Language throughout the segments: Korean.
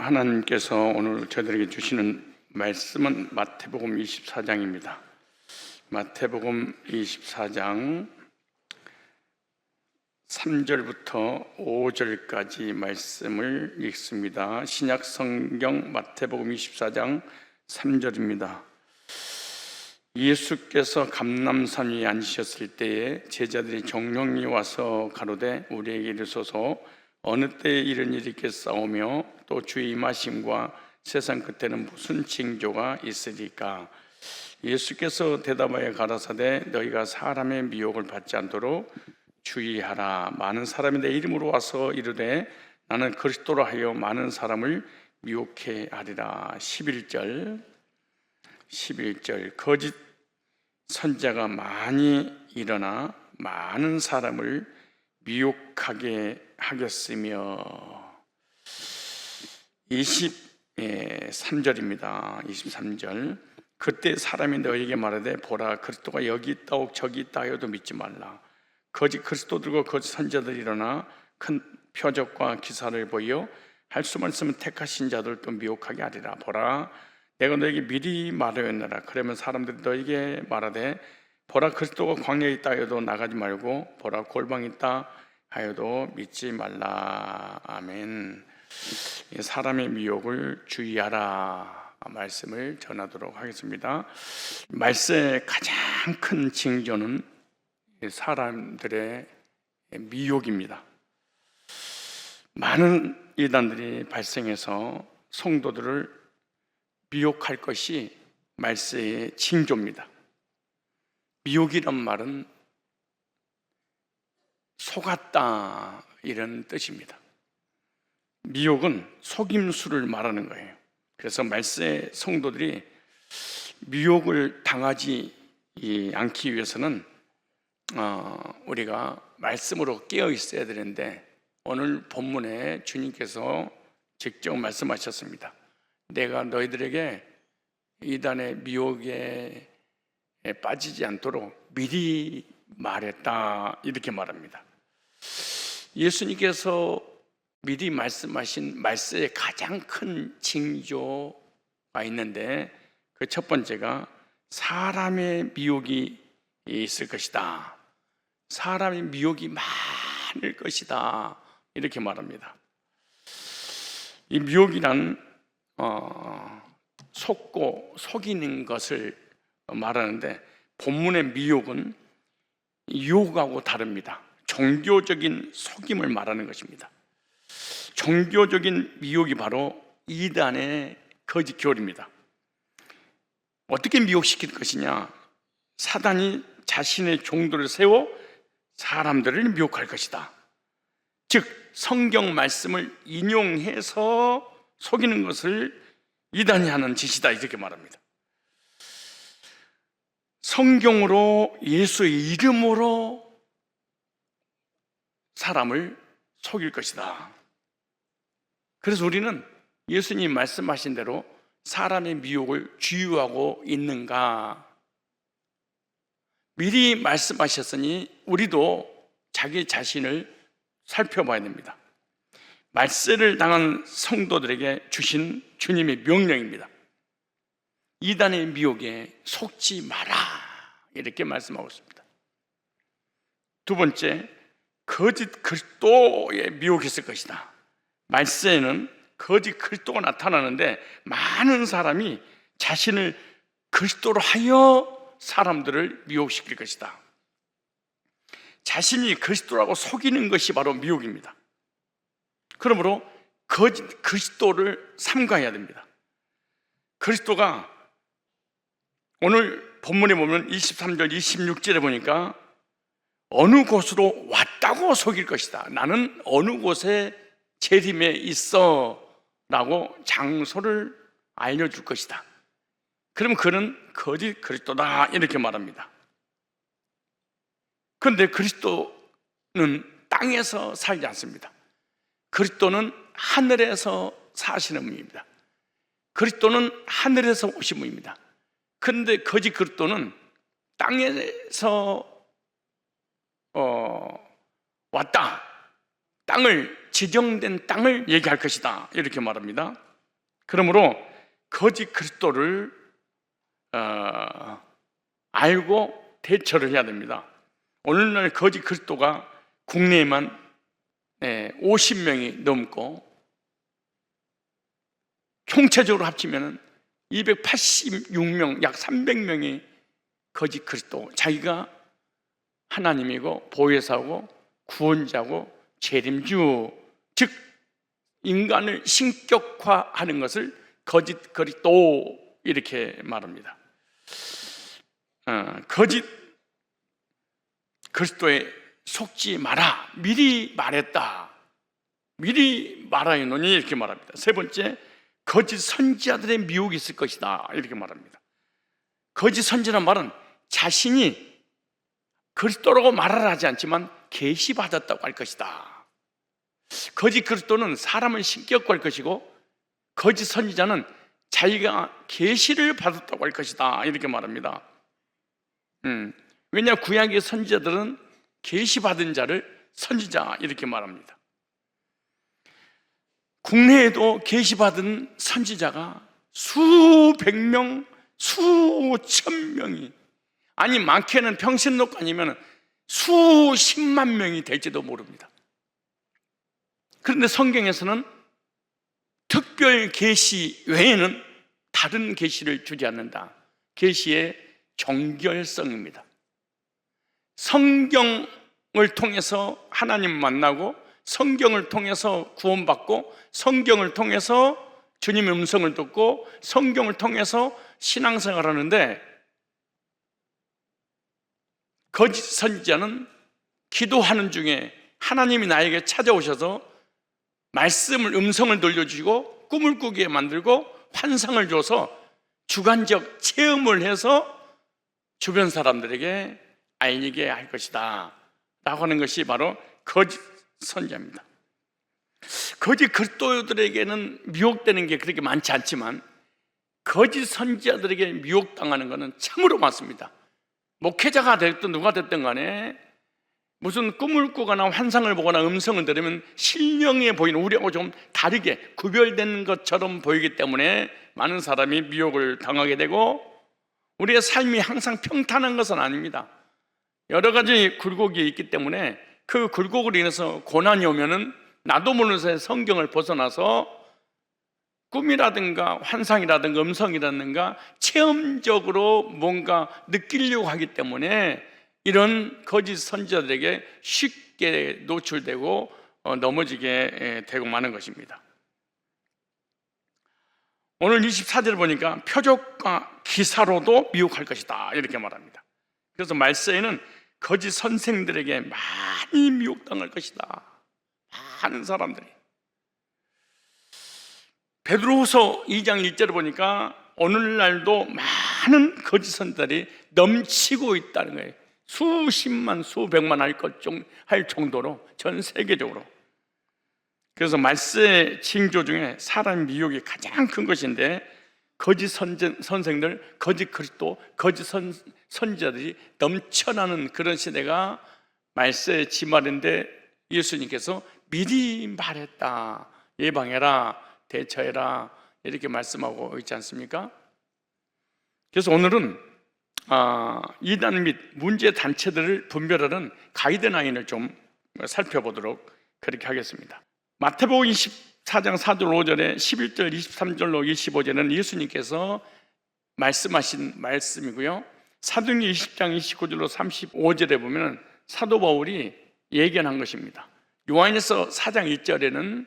하나님께서 오늘 저희들에게 주시는 말씀은 마태복음 24장입니다. 마태복음 24장 3절부터 5절까지 말씀을 읽습니다. 신약 성경 마태복음 24장 3절입니다. 예수께서 감람산 위에 앉으셨을 때에 제자들이 정령이 와서 가로되 우리에게 이르소서 어느 때에 이런 일이 있겠사오며 또 주의 임하심과 세상 끝에는 무슨 징조가 있으리까? 예수께서 대답하여 가라사대 너희가 사람의 미혹을 받지 않도록 주의하라. 많은 사람이 내 이름으로 와서 이르되 나는 그리스도라 하여 많은 사람을 미혹해 하리라. 11절 거짓 선자가 많이 일어나 많은 사람을 미혹하게 하겠으며 23절입니다. 23절 그때 사람이 너에게 말하되 보라 그리스도가 여기 있다오 저기 있다 하여도 믿지 말라. 거짓 그리스도들과 거짓 선자들이 일어나 큰 표적과 기사를 보여 할 수만 있으면 택하신 자들도 미혹하게 하리라. 보라 내가 너에게 미리 말하였노라. 그러면 사람들이 너에게 말하되 보라 그리스도가 광야에 있다 하여도 나가지 말고 보라 골방에 있다 하여도 믿지 말라. 아멘. 사람의 미혹을 주의하라 말씀을 전하도록 하겠습니다. 말세의 가장 큰 징조는 사람들의 미혹입니다. 많은 이단들이 발생해서 성도들을 미혹할 것이 말세의 징조입니다. 미혹이란 말은 속았다 이런 뜻입니다. 미혹은 속임수를 말하는 거예요. 그래서 말세 성도들이 미혹을 당하지 않기 위해서는 우리가 말씀으로 깨어 있어야 되는데 오늘 본문에 주님께서 직접 말씀하셨습니다. 내가 너희들에게 이단의 미혹에 빠지지 않도록 미리 말했다 이렇게 말합니다. 예수님께서 미리 말씀하신 말세의 가장 큰 징조가 있는데 그 첫 번째가 사람의 미혹이 있을 것이다. 사람의 미혹이 많을 것이다 이렇게 말합니다. 이 미혹이란 속고 속이는 것을 말하는데 본문의 미혹은 유혹하고 다릅니다. 종교적인 속임을 말하는 것입니다. 종교적인 미혹이 바로 이단의 거짓 교리입니다. 어떻게 미혹시킬 것이냐? 사단이 자신의 종들을 세워 사람들을 미혹할 것이다. 즉 성경 말씀을 인용해서 속이는 것을 이단이 하는 짓이다 이렇게 말합니다. 성경으로 예수의 이름으로 사람을 속일 것이다. 그래서 우리는 예수님 말씀하신 대로 사람의 미혹을 주유하고 있는가? 미리 말씀하셨으니 우리도 자기 자신을 살펴봐야 됩니다. 말세를 당한 성도들에게 주신 주님의 명령입니다. 이단의 미혹에 속지 마라 이렇게 말씀하고 있습니다. 두 번째, 거짓 그리스도에 미혹했을 것이다. 말세에는 거짓 그리스도가 나타나는데 많은 사람이 자신을 그리스도로 하여 사람들을 미혹시킬 것이다. 자신이 그리스도라고 속이는 것이 바로 미혹입니다. 그러므로 거짓 그리스도를 삼가해야 됩니다. 그리스도가 오늘 본문에 보면 23절 26절에 보니까 어느 곳으로 왔다고 속일 것이다. 나는 어느 곳에 재림에 있어 라고 장소를 알려줄 것이다. 그러면 그는 거짓 그리스도다 이렇게 말합니다. 그런데 그리스도는 땅에서 살지 않습니다. 그리스도는 하늘에서 사시는 분입니다. 그리스도는 하늘에서 오신 분입니다. 그런데 거짓 그리스도는 땅에서 왔다. 땅을 지정된 땅을 얘기할 것이다 이렇게 말합니다. 그러므로 거짓 그리스도를 알고 대처를 해야 됩니다. 오늘날 거짓 그리스도가 국내에만 50명이 넘고 총체적으로 합치면 286명, 약 300명이 거짓 그리스도, 자기가 하나님이고 보혜사고 구원자고 재림주, 즉 인간을 신격화하는 것을 거짓 그리스도 이렇게 말합니다. 거짓 그리스도에 속지 마라, 미리 말했다, 미리 말하였노니 이렇게 말합니다. 세 번째, 거짓 선지자들의 미혹이 있을 것이다 이렇게 말합니다. 거짓 선지자란 말은 자신이 그리스도라고 말을 하지 않지만 계시받았다고 할 것이다. 거짓 그리스도는 사람을 신격화할 것이고, 거짓 선지자는 자기가 계시를 받았다고 할 것이다 이렇게 말합니다. 왜냐, 구약의 선지자들은 계시받은 자를 선지자 이렇게 말합니다. 국내에도 계시받은 선지자가 수백 명, 수천 명이, 아니 많게는 평신록 아니면 수십만 명이 될지도 모릅니다. 그런데 성경에서는 특별 계시 외에는 다른 계시를 주지 않는다. 계시의 정결성입니다. 성경을 통해서 하나님 만나고, 성경을 통해서 구원받고, 성경을 통해서 주님의 음성을 듣고, 성경을 통해서 신앙생활을 하는데, 거짓 선지자는 기도하는 중에 하나님이 나에게 찾아오셔서 말씀을, 음성을 들려주시고 꿈을 꾸게 만들고 환상을 줘서 주관적 체험을 해서 주변 사람들에게 알리게 할 것이다 라고 하는 것이 바로 거짓 선지자입니다. 거짓 그리스도들에게는 미혹되는 게 그렇게 많지 않지만, 거짓 선지자들에게 미혹당하는 것은 참으로 많습니다. 목회자가 됐든 누가 됐든 간에 무슨 꿈을 꾸거나 환상을 보거나 음성을 들으면 신령해 보이는, 우리하고 좀 다르게 구별되는 것처럼 보이기 때문에 많은 사람이 미혹을 당하게 되고, 우리의 삶이 항상 평탄한 것은 아닙니다. 여러 가지 굴곡이 있기 때문에 그 굴곡으로 인해서 고난이 오면은 나도 모르는 사이에 성경을 벗어나서 꿈이라든가 환상이라든가 음성이라든가 체험적으로 뭔가 느끼려고 하기 때문에 이런 거짓 선지자들에게 쉽게 노출되고 넘어지게 되고 마는 것입니다. 오늘 24절을 보니까 표적과 기사로도 미혹할 것이다 이렇게 말합니다. 그래서 말세에는 거짓 선생들에게 많이 미혹당할 것이다. 많은 사람들이. 베드로후서 2장 1절을 보니까 오늘날도 많은 거짓 선지자들이 넘치고 있다는 거예요. 수십만, 수백만 할 정도로 전 세계적으로. 그래서 말세 징조 중에 사람 미혹이 가장 큰 것인데, 거짓 선생들, 거짓 그리스도, 거짓 선지자들이 넘쳐나는 그런 시대가 말세 지말인데, 예수님께서 미리 말했다, 예방해라, 대처해라 이렇게 말씀하고 있지 않습니까? 그래서 오늘은 이단 및 문제 단체들을 분별하는 가이드라인을 좀 살펴보도록 그렇게 하겠습니다. 마태복음 24장 4절 5절에 11절 23절로 25절은 예수님께서 말씀하신 말씀이고요, 사도행전 20장 29절로 35절에 보면 사도 바울이 예견한 것입니다. 요한일서 4장 1절에는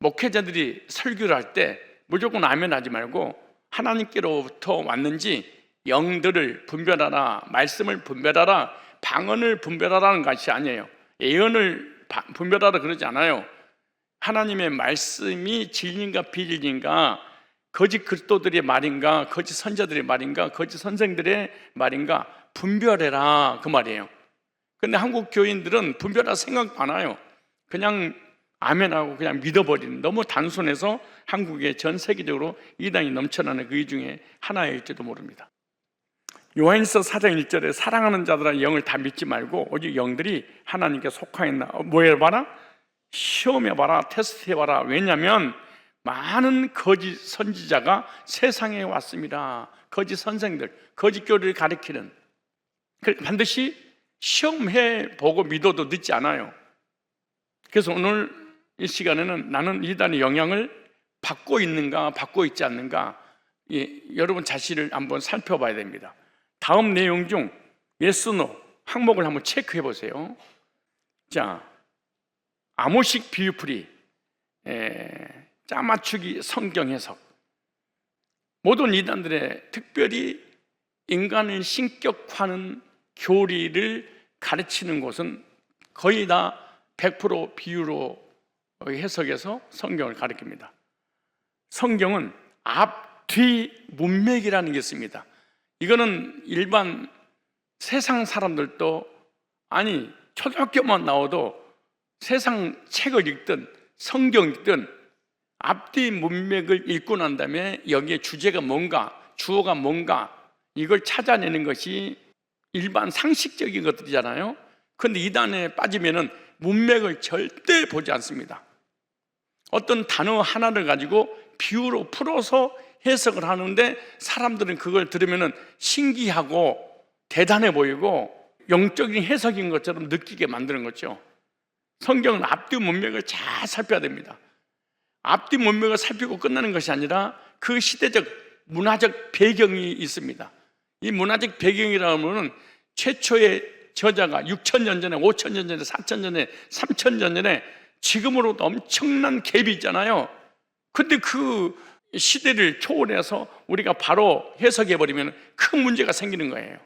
목회자들이 설교를 할 때 무조건 아멘 하지 말고 하나님께로부터 왔는지 영들을 분별하라, 말씀을 분별하라, 방언을 분별하라는 것이 아니에요. 예언을 분별하라 그러지 않아요. 하나님의 말씀이 진리인가 비진리인가, 거짓 그리스도들의 말인가, 거짓 선자들의 말인가, 거짓 선생들의 말인가 분별해라 그 말이에요. 근데 한국 교인들은 분별할 생각 많아요. 그냥 아멘하고 그냥 믿어버리는, 너무 단순해서 한국에 전 세계적으로 이단이 넘쳐나는 그 중에 하나일지도 모릅니다. 요한일서 4장 1절에 사랑하는 자들아 영을 다 믿지 말고 오직 영들이 하나님께 속하였나 뭐 해봐라? 시험해봐라, 테스트해봐라. 왜냐하면 많은 거짓 선지자가 세상에 왔습니다. 거짓 선생들, 거짓 교리를 가리키는. 반드시 시험해 보고 믿어도 늦지 않아요. 그래서 오늘 이 시간에는 나는 이단의 영향을 받고 있는가 받고 있지 않는가, 여러분 자신을 한번 살펴봐야 됩니다. 다음 내용 중 yes, no 항목을 한번 체크해 보세요. 자, 아모식 비유풀이, 짜맞추기 성경 해석. 모든 이단들의 특별히 인간을 신격화하는 교리를 가르치는 곳은 거의 다 100% 비유로 해석해서 성경을 가르칩니다. 성경은 앞, 뒤 문맥이라는 게 있습니다. 이거는 일반 세상 사람들도, 아니 초등학교만 나와도 세상 책을 읽든 성경 읽든 앞뒤 문맥을 읽고 난 다음에 여기에 주제가 뭔가, 주어가 뭔가, 이걸 찾아내는 것이 일반 상식적인 것들이잖아요. 그런데 이단에 빠지면은 문맥을 절대 보지 않습니다. 어떤 단어 하나를 가지고 비유로 풀어서 해석을 하는데 사람들은 그걸 들으면은 신기하고 대단해 보이고 영적인 해석인 것처럼 느끼게 만드는 거죠. 성경은 앞뒤 문맥을 잘 살펴야 됩니다. 앞뒤 문맥을 살피고 끝나는 것이 아니라 그 시대적 문화적 배경이 있습니다. 이 문화적 배경이라고 하면 최초의 저자가 6,000년 전에, 5,000년 전에, 4,000년 전에, 3,000년 전에 지금으로도 엄청난 갭이 있잖아요. 근데 그 시대를 초월해서 우리가 바로 해석해버리면 큰 문제가 생기는 거예요.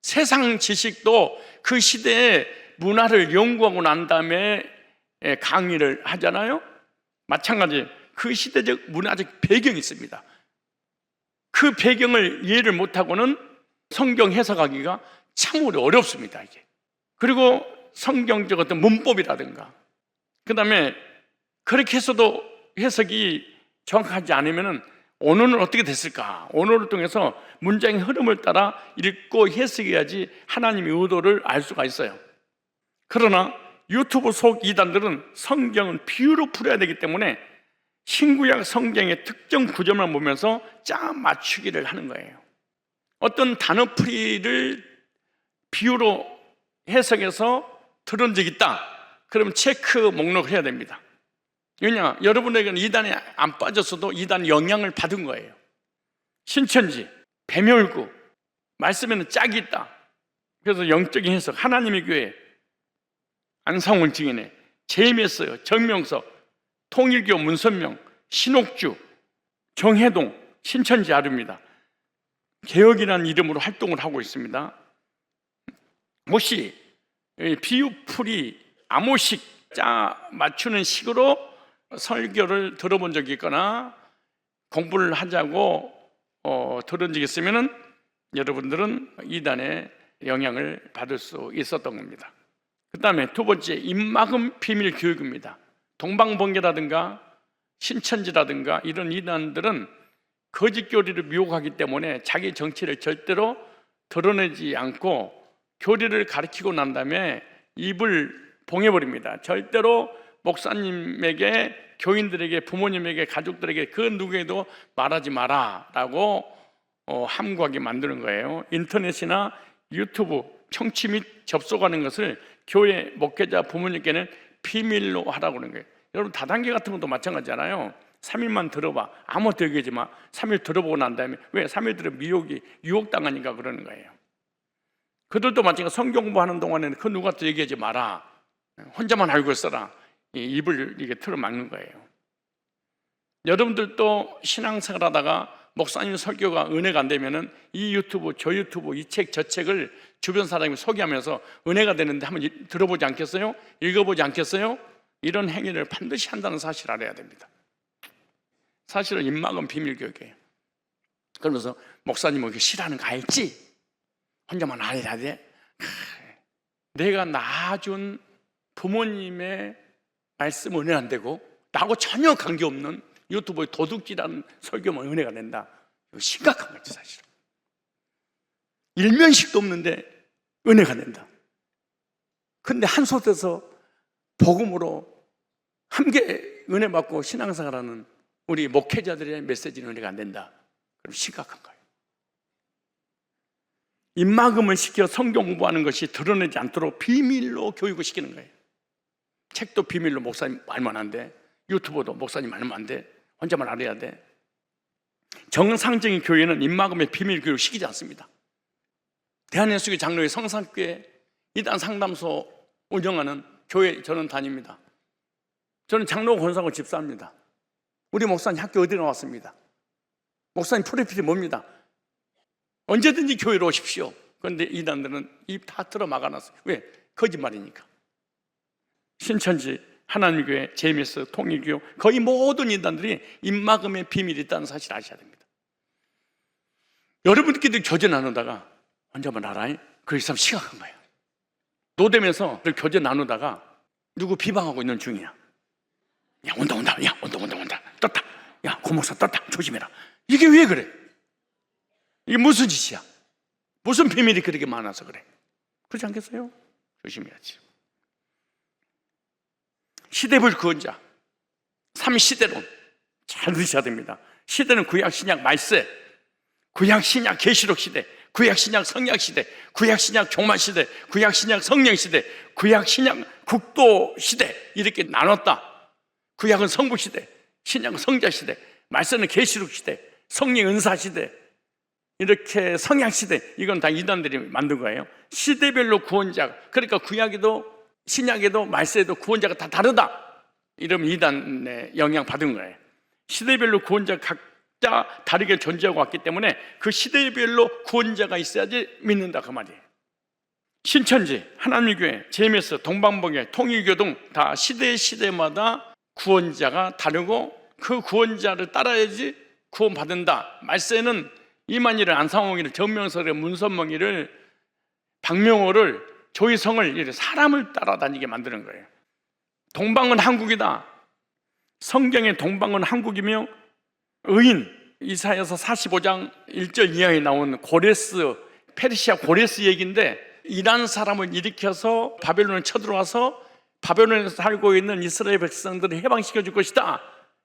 세상 지식도 그 시대의 문화를 연구하고 난 다음에 강의를 하잖아요. 마찬가지 그 시대적 문화적 배경이 있습니다. 그 배경을 이해를 못하고는 성경 해석하기가 참으로 어렵습니다, 이게. 그리고 성경적 어떤 문법이라든가, 그 다음에 그렇게 해서도 해석이 정확하지 않으면 언어는 어떻게 됐을까? 언어를 통해서 문장의 흐름을 따라 읽고 해석해야지 하나님의 의도를 알 수가 있어요. 그러나 유튜브 속 이단들은 성경은 비유로 풀어야 되기 때문에 신구약 성경의 특정 구절만 보면서 짜 맞추기를 하는 거예요. 어떤 단어풀이를 비유로 해석해서 들은 적 있다, 그러면 체크 목록을 해야 됩니다. 왜냐? 여러분에게는 이단에 안 빠졌어도 이단 영향을 받은 거예요. 신천지, 배멸구, 말씀에는 짝이 있다. 그래서 영적인 해석, 하나님의 교회, 안상훈 증인회, 제임에스, 정명석, 통일교 문선명, 신옥주, 정해동, 신천지 아류입니다. 개혁이라는 이름으로 활동을 하고 있습니다. 혹시 비유풀이 아모식 짜 맞추는 식으로 설교를 들어본 적이 있거나 공부를 하자고 들은 적이 있으면 여러분들은 이단의 영향을 받을 수 있었던 겁니다. 그 다음에 두 번째, 입막음 비밀 교육입니다. 동방번개라든가 신천지라든가 이런 이단들은 거짓 교리를 미혹하기 때문에 자기 정체를 절대로 드러내지 않고 교리를 가르치고 난 다음에 입을 봉해버립니다. 절대로 목사님에게, 교인들에게, 부모님에게, 가족들에게 그 누구에도 말하지 마라 라고 함구하게 만드는 거예요. 인터넷이나 유튜브 청취 및 접속하는 것을 교회 목회자 부모님께는 비밀로 하라고 하는 거예요. 여러분 다단계 같은 것도 마찬가지잖아요. 3일만 들어봐, 아무것도 얘기하지 마. 3일 들어보고 난 다음에, 왜? 3일 들으면 유혹당하니까 그러는 거예요. 그들도 마찬가지로 성경 공부하는 동안에는 그 누구한테 얘기하지 마라, 혼자만 알고 있어라, 입을 이게 틀어막는 거예요. 여러분들도 신앙생활 하다가 목사님 설교가 은혜가 안 되면은 이 유튜브, 저 유튜브, 이 책, 저 책을 주변 사람이 소개하면서 은혜가 되는데 한번 들어보지 않겠어요? 읽어보지 않겠어요? 이런 행위를 반드시 한다는 사실을 알아야 됩니다. 사실은 입막은 비밀교육이에요. 그러면서 목사님 이렇게 싫어하는 거 알지? 혼자만 알아야 돼? 내가 낳아준 부모님의 말씀 은혜 안 되고 나하고 전혀 관계없는 유튜브에 도둑질하는 설교만 은혜가 된다. 이거 심각한 거지 사실은. 일면식도 없는데 은혜가 된다. 근데 한솥에서 복음으로 함께 은혜 받고 신앙생활하는 우리 목회자들의 메시지는 은혜가 안 된다. 그럼 심각한 거예요. 입막음을 시켜 성경 공부하는 것이 드러내지 않도록 비밀로 교육을 시키는 거예요. 책도 비밀로 목사님 알면 안 돼. 유튜브도 목사님 알면 안 돼. 혼자만 알아야 돼. 정상적인 교회는 입막음의 비밀 교육을 시키지 않습니다. 대한예수교 장로회 성산교회 이단 상담소 운영하는 교회 저는 다닙니다. 저는 장로 권사고 집사입니다. 우리 목사님 학교 어디 나왔습니다. 목사님 프로필이 뭡니다. 언제든지 교회로 오십시오. 그런데 이단들은 입 다 틀어 막아놨어요. 왜? 거짓말이니까. 신천지, 하나님교회, 제미스, 통일교 거의 모든 이단들이 입막음의 비밀이 있다는 사실을 아셔야 됩니다. 여러분들끼리 교제 나누다가 혼자만 알아요? 그 사람 심각한 거예요. 노점에서 교제 나누다가 누구 비방하고 있는 중이야. 야 온다. 야 온다. 떴다. 야 고목사 떴다. 조심해라. 이게 왜 그래? 이게 무슨 짓이야? 무슨 비밀이 그렇게 많아서 그래? 그렇지 않겠어요? 조심해야지. 시대별 구원자 3시대론 잘 들으셔야 됩니다. 시대는 구약 신약 말세, 구약 신약 계시록 시대, 구약 신약 성약 시대, 구약 신약 종말 시대, 구약 신약 성령 시대, 구약 신약 국도 시대 이렇게 나눴다. 구약은 성부 시대, 신약은 성자 시대, 말세는 계시록 시대, 성령 은사 시대, 이렇게 성약 시대, 이건 다 이단들이 만든 거예요. 시대별로 구원자, 그러니까 구약에도 신약에도 말세에도 구원자가 다 다르다. 이러면 이단에 영향 받은 거예요. 시대별로 구원자 각자 다르게 존재하고 왔기 때문에 그 시대별로 구원자가 있어야지 믿는다 그 말이에요. 신천지, 하나님교회, 제메스, 동방봉회, 통일교 등 다 시대마다 구원자가 다르고 그 구원자를 따라야지 구원받는다. 말세는 이만희를, 안상홍이를, 전명설을, 문선멍이를, 박명호를, 조희성을 사람을 따라다니게 만드는 거예요. 동방은 한국이다. 성경의 동방은 한국이며 의인, 이사야서 45장 1절 이하에 나온 고레스, 페르시아 고레스 얘기인데 이란 사람을 일으켜서 바벨론에 쳐들어와서 바벨론에 살고 있는 이스라엘 백성들을 해방시켜 줄 것이다.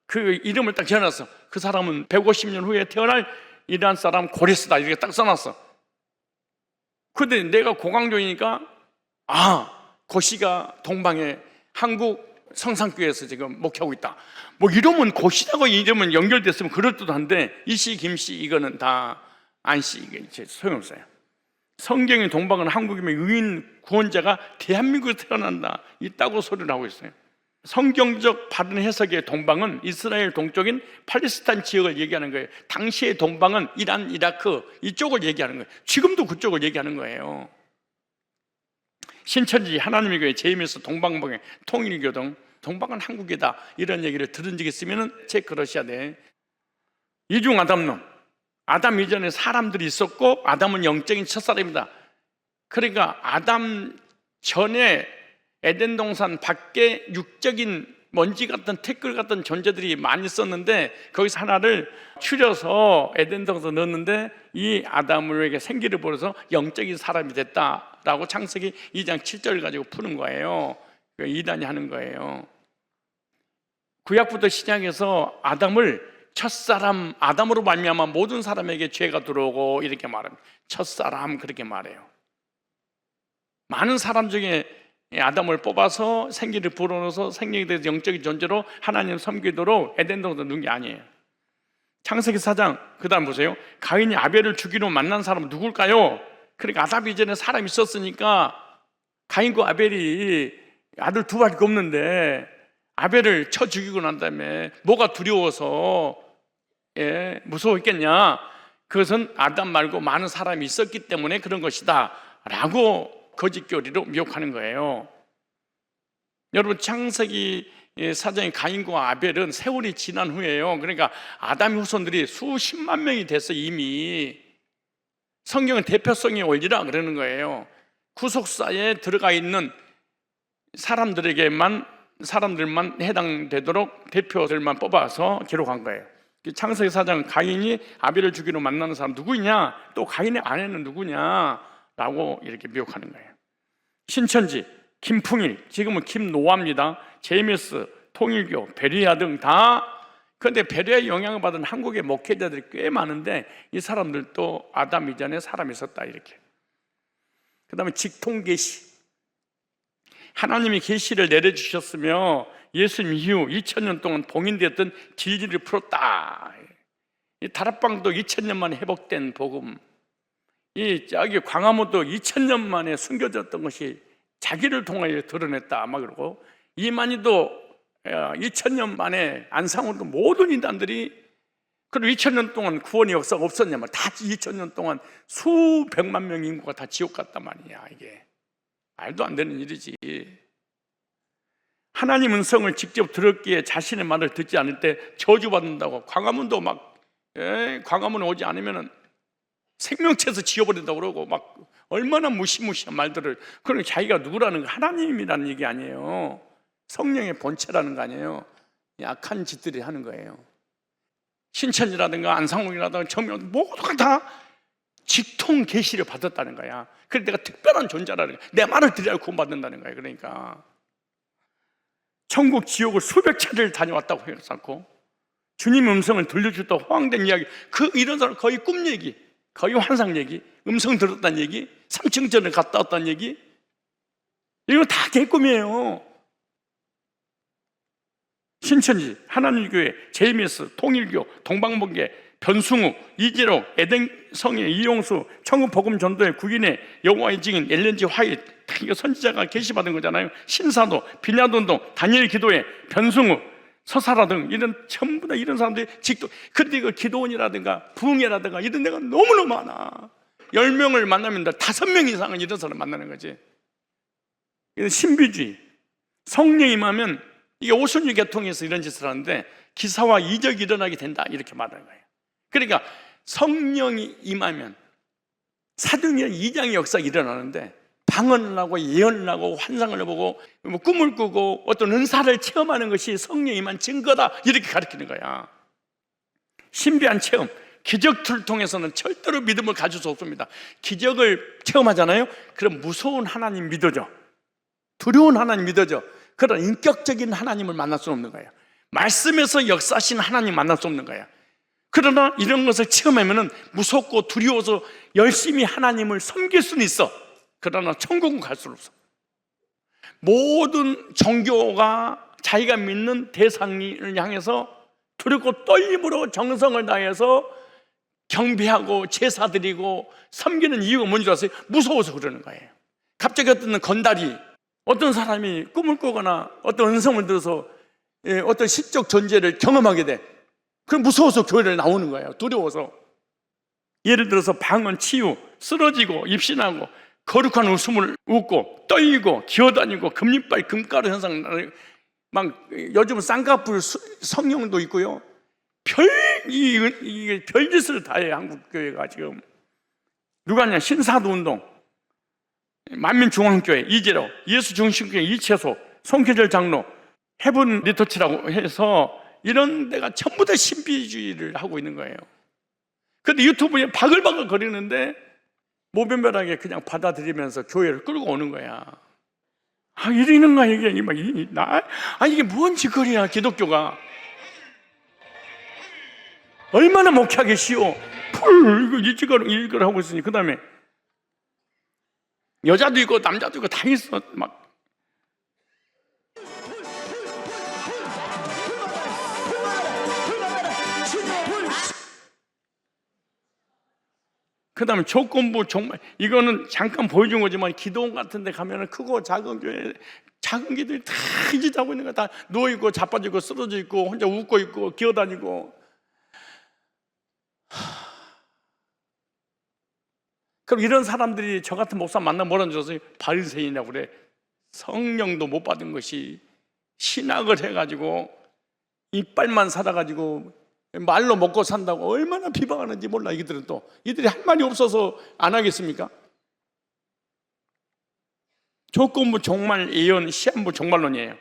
그 이름을 딱 지어놨어. 그 사람은 150년 후에 태어날 이란 사람 고레스다 이렇게 딱 써놨어. 근데 내가 고강도이니까 고시가 동방의 한국 성산교회에서 지금 목회하고 있다. 뭐 이러면 고시라고 이러면 연결됐으면 그럴듯한데 이씨 김씨 이거는 다 안씨 이게 소용없어요. 성경의 동방은 한국이면 의인 구원자가 대한민국에 태어난다 있다고 소리를 하고 있어요. 성경적 바른 해석의 동방은 이스라엘 동쪽인 팔레스타인 지역을 얘기하는 거예요. 당시의 동방은 이란, 이라크 이쪽을 얘기하는 거예요. 지금도 그쪽을 얘기하는 거예요. 신천지, 하나님의 교회, 제임에서 동방봉회, 통일교 등 동방은 한국이다 이런 얘기를 들은 적이 있으면 체크를 하셔야 돼. 이중 아담론, 아담 이전에 사람들이 있었고 아담은 영적인 첫사람이다. 그러니까 아담 전에 에덴 동산 밖에 육적인 먼지 같은 태끌 같은 존재들이 많이 있었는데 거기서 하나를 추려서 에덴 동산 넣었는데 이 아담에게 생기를 벌여서 영적인 사람이 됐다라고 창세기 2장 7절 가지고 푸는 거예요. 이단이 하는 거예요. 구약부터 신약에서 아담을 첫사람, 아담으로 말미암아 모든 사람에게 죄가 들어오고 이렇게 말합니다. 첫사람 그렇게 말해요. 많은 사람 중에 아담을 뽑아서 생기를 불어넣어서 생명에 대해서 영적인 존재로 하나님 섬기도록 에덴 동산 넣은 게 아니에요. 창세기 4장 그 다음 보세요. 가인이 아벨을 죽이러 만난 사람은 누굴까요? 그러니까 아담 이전에 사람이 있었으니까 가인과 아벨이 아들 두 밖에 없는데 아벨을 쳐 죽이고 난 다음에 뭐가 두려워서 무서웠겠냐? 그것은 아담 말고 많은 사람이 있었기 때문에 그런 것이다 라고 거짓교리로 미혹하는 거예요. 여러분 창세기 4장의 가인과 아벨은 세월이 지난 후에요. 그러니까 아담의 후손들이 수십만 명이 됐어 이미. 성경은 대표성의 원리라 그러는 거예요. 구속사에 들어가 있는 사람들만 해당되도록 대표들만 뽑아서 기록한 거예요. 창세기 4장 가인이 아벨을 죽이러 만나는 사람 누구냐? 또 가인의 아내는 누구냐? 라고 이렇게 미혹하는 거예요. 신천지, 김풍일, 지금은 김노아입니다. 제이메스, 통일교, 베레아 등 다. 그런데 베레아의 영향을 받은 한국의 목회자들이 꽤 많은데 이 사람들도 아담 이전에 사람이 있었다 이렇게. 그 다음에 직통계시, 하나님이 계시를 내려주셨으며 예수님 이후 2000년 동안 봉인되었던 진리를 풀었다. 이 다락방도 2000년 만에 회복된 복음, 이 광화문도 2000년 만에 숨겨졌던 것이 자기를 통하여 드러냈다 아마. 그러고 이만희도 2000년 만에 안상으로 모든 인간들이, 그리고 2000년 동안 구원의 역사가 없었냐면 다 2000년 동안 수백만 명 인구가 다 지옥 갔단 말이야. 이게 말도 안 되는 일이지. 하나님 음성을 직접 들었기에 자신의 말을 듣지 않을 때 저주받는다고. 광화문도 막 광화문에 오지 않으면 생명체에서 지워버린다고 그러고 막 얼마나 무시무시한 말들을. 그러니까 자기가 누구라는 거, 하나님이라는 얘기 아니에요. 성령의 본체라는 거 아니에요. 약한 짓들이 하는 거예요. 신천지라든가 안상홍이라든가 정명 모두가 다 직통 계시를 받았다는 거야. 그래서 내가 특별한 존재라는 거야. 내 말을 들어야 구원받는다는 거야. 그러니까 천국 지옥을 수백 차례를 다녀왔다고 해서 주님 음성을 들려주다 호황된 이야기, 이런 사람 거의 꿈 얘기, 거의 환상 얘기, 음성 들었다는 얘기, 3층 전을 갔다 왔다는 얘기, 이거 다 개꿈이에요. 신천지, 하나님교회, JMS, 통일교, 동방번개, 변승우, 이재로, 에덴성의 이용수, 천국복음전도회, 국인의 여호와의 증인, 엘렌지 화이트, 이거 선지자가 계시받은 거잖아요. 신사도, 비냐돈동, 다니엘 기도회, 변승우, 서사라 등 이런 전부 다 이런 사람들이 직도. 근데 그 기도원이라든가 부흥회라든가 이런 데가 너무너무 많아. 10명을 만나면 5명 이상은 이런 사람 만나는 거지. 이건 신비주의. 성령이 임하면 이게 오순위 계통에서 이런 짓을 하는데 기사와 이적이 일어나게 된다 이렇게 말하는 거예요. 그러니까 성령이 임하면 사도행전 2장의 역사가 일어나는데 방언을 하고 예언을 하고 환상을 보고 뭐 꿈을 꾸고 어떤 은사를 체험하는 것이 성령이 임한 증거다 이렇게 가르치는 거야. 신비한 체험, 기적들을 통해서는 절대로 믿음을 가질 수 없습니다. 기적을 체험하잖아요. 그럼 무서운 하나님 믿어져, 두려운 하나님 믿어져. 그런 인격적인 하나님을 만날 수 없는 거예요. 말씀에서 역사하신 하나님 만날 수 없는 거예요. 그러나 이런 것을 체험하면 무섭고 두려워서 열심히 하나님을 섬길 수는 있어. 그러나 천국은 갈 수는 없어. 모든 종교가 자기가 믿는 대상을 향해서 두렵고 떨림으로 정성을 다해서 경배하고 제사 드리고 섬기는 이유가 뭔지 아세요? 무서워서 그러는 거예요. 갑자기 어떤 건달이, 어떤 사람이 꿈을 꾸거나 어떤 은성을 들어서 어떤 시적 존재를 경험하게 돼. 그럼 무서워서 교회를 나오는 거예요. 두려워서. 예를 들어서 방언, 치유, 쓰러지고 입신하고 거룩한 웃음을 웃고 떨리고 기어다니고 금리빨 금가루 현상, 막 요즘은 쌍꺼풀 성령도 있고요. 별짓을 다 해요. 한국 교회가 지금. 누가 하냐? 신사도 운동, 만민중앙교회, 이재로, 예수중심교회 이채소, 송계절 장로, 헤븐 리터치라고 해서 이런 데가 전부 다 신비주의를 하고 있는 거예요. 근데 유튜브에 바글바글 거리는데 모변별하게 그냥 받아들이면서 교회를 끌고 오는 거야. 이러는 거야, 이게. 이게 뭔 짓거리야, 기독교가. 얼마나 목회하기 쉬워. 이걸 하고 있으니. 그 다음에 여자도 있고 남자도 있고 다 있어. 막. 그 다음에 조건부 정말, 이거는 잠깐 보여준 거지만 기도원 같은 데 가면 크고 작은 교회, 작은 기들이 다 이짓 하고 있는 거야. 다 누워있고 자빠지고 쓰러져 있고 혼자 웃고 있고 기어다니고. 그럼 이런 사람들이 저 같은 목사 만나면 뭐라는 줄 아세요? 바리새인이라고 그래. 성령도 못 받은 것이 신학을 해가지고 이빨만 살아가지고 말로 먹고 산다고 얼마나 비방하는지 몰라. 이들은 또 이들이 할 말이 없어서 안 하겠습니까? 조건부 종말 예언, 시한부 종말론이에요.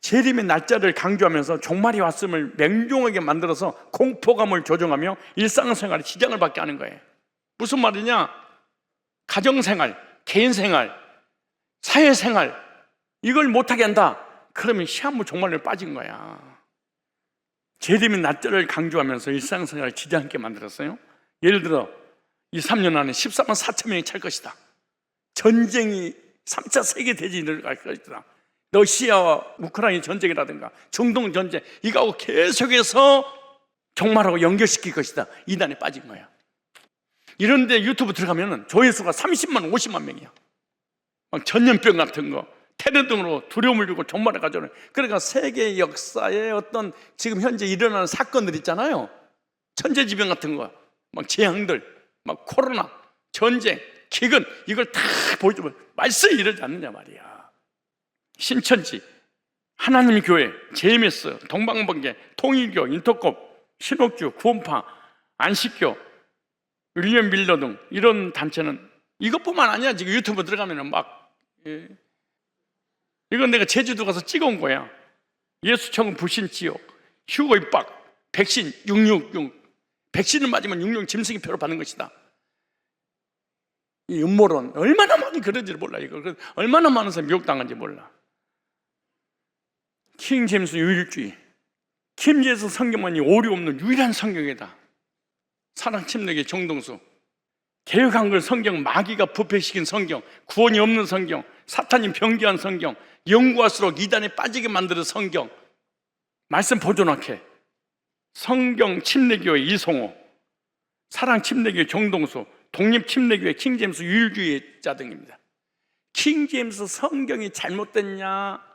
재림의 날짜를 강조하면서 종말이 왔음을 맹종하게 만들어서 공포감을 조정하며 일상생활에 지장을 받게 하는 거예요. 무슨 말이냐? 가정생활, 개인생활, 사회생활, 이걸 못하게 한다. 그러면 시한부 종말론에 빠진 거야. 재림의 낮절을 강조하면서 일상생활을 지지않게 만들었어요. 예를 들어 이 3년 안에 14만 4천 명이 찰 것이다. 전쟁이 3차 세계대전이 일어날 것이다. 러시아와 우크라이나 전쟁이라든가 중동 전쟁, 이거하고 계속해서 종말하고 연결시킬 것이다. 이단에 빠진 거야. 이런데 유튜브 들어가면 조회수가 30만 50만 명이야. 막 전염병 같은 거, 테러 등으로 두려움을 주고 종말을 가져오는. 그러니까 세계 역사에 어떤 지금 현재 일어나는 사건들 있잖아요. 천재지변 같은 거, 막 재앙들, 막 코로나, 전쟁, 기근, 이걸 다 보여주면 말씀이 이러지 않느냐 말이야. 신천지, 하나님 교회, JMS, 동방번개, 통일교, 인터콥, 신옥주, 구원파, 안식교, 윌리엄 밀러 등 이런 단체는 이것뿐만 아니야. 지금 유튜브 들어가면 막 이건 내가 제주도 가서 찍어온 거야. 예수청은 불신지옥, 휴거 입박, 백신 666, 백신을 맞으면 666 짐승이 표를 받는 것이다. 이 음모론 얼마나 많이 그런지를 몰라. 이거 얼마나 많은 사람이 미혹당한지 몰라. 킹 제임스 유일주의, 킹 제임스 성경만이 오류 없는 유일한 성경이다. 사랑 침례의 정동수, 개혁한글 성경, 마귀가 부패시킨 성경, 구원이 없는 성경, 사탄이 변개한 성경, 연구할수록 이단에 빠지게 만드는 성경, 말씀 보존학회, 성경 침례교회 이송호, 사랑 침례교회 정동수, 독립 침례교회 킹 제임스 유일주의자 등입니다. 킹 제임스 성경이 잘못됐냐,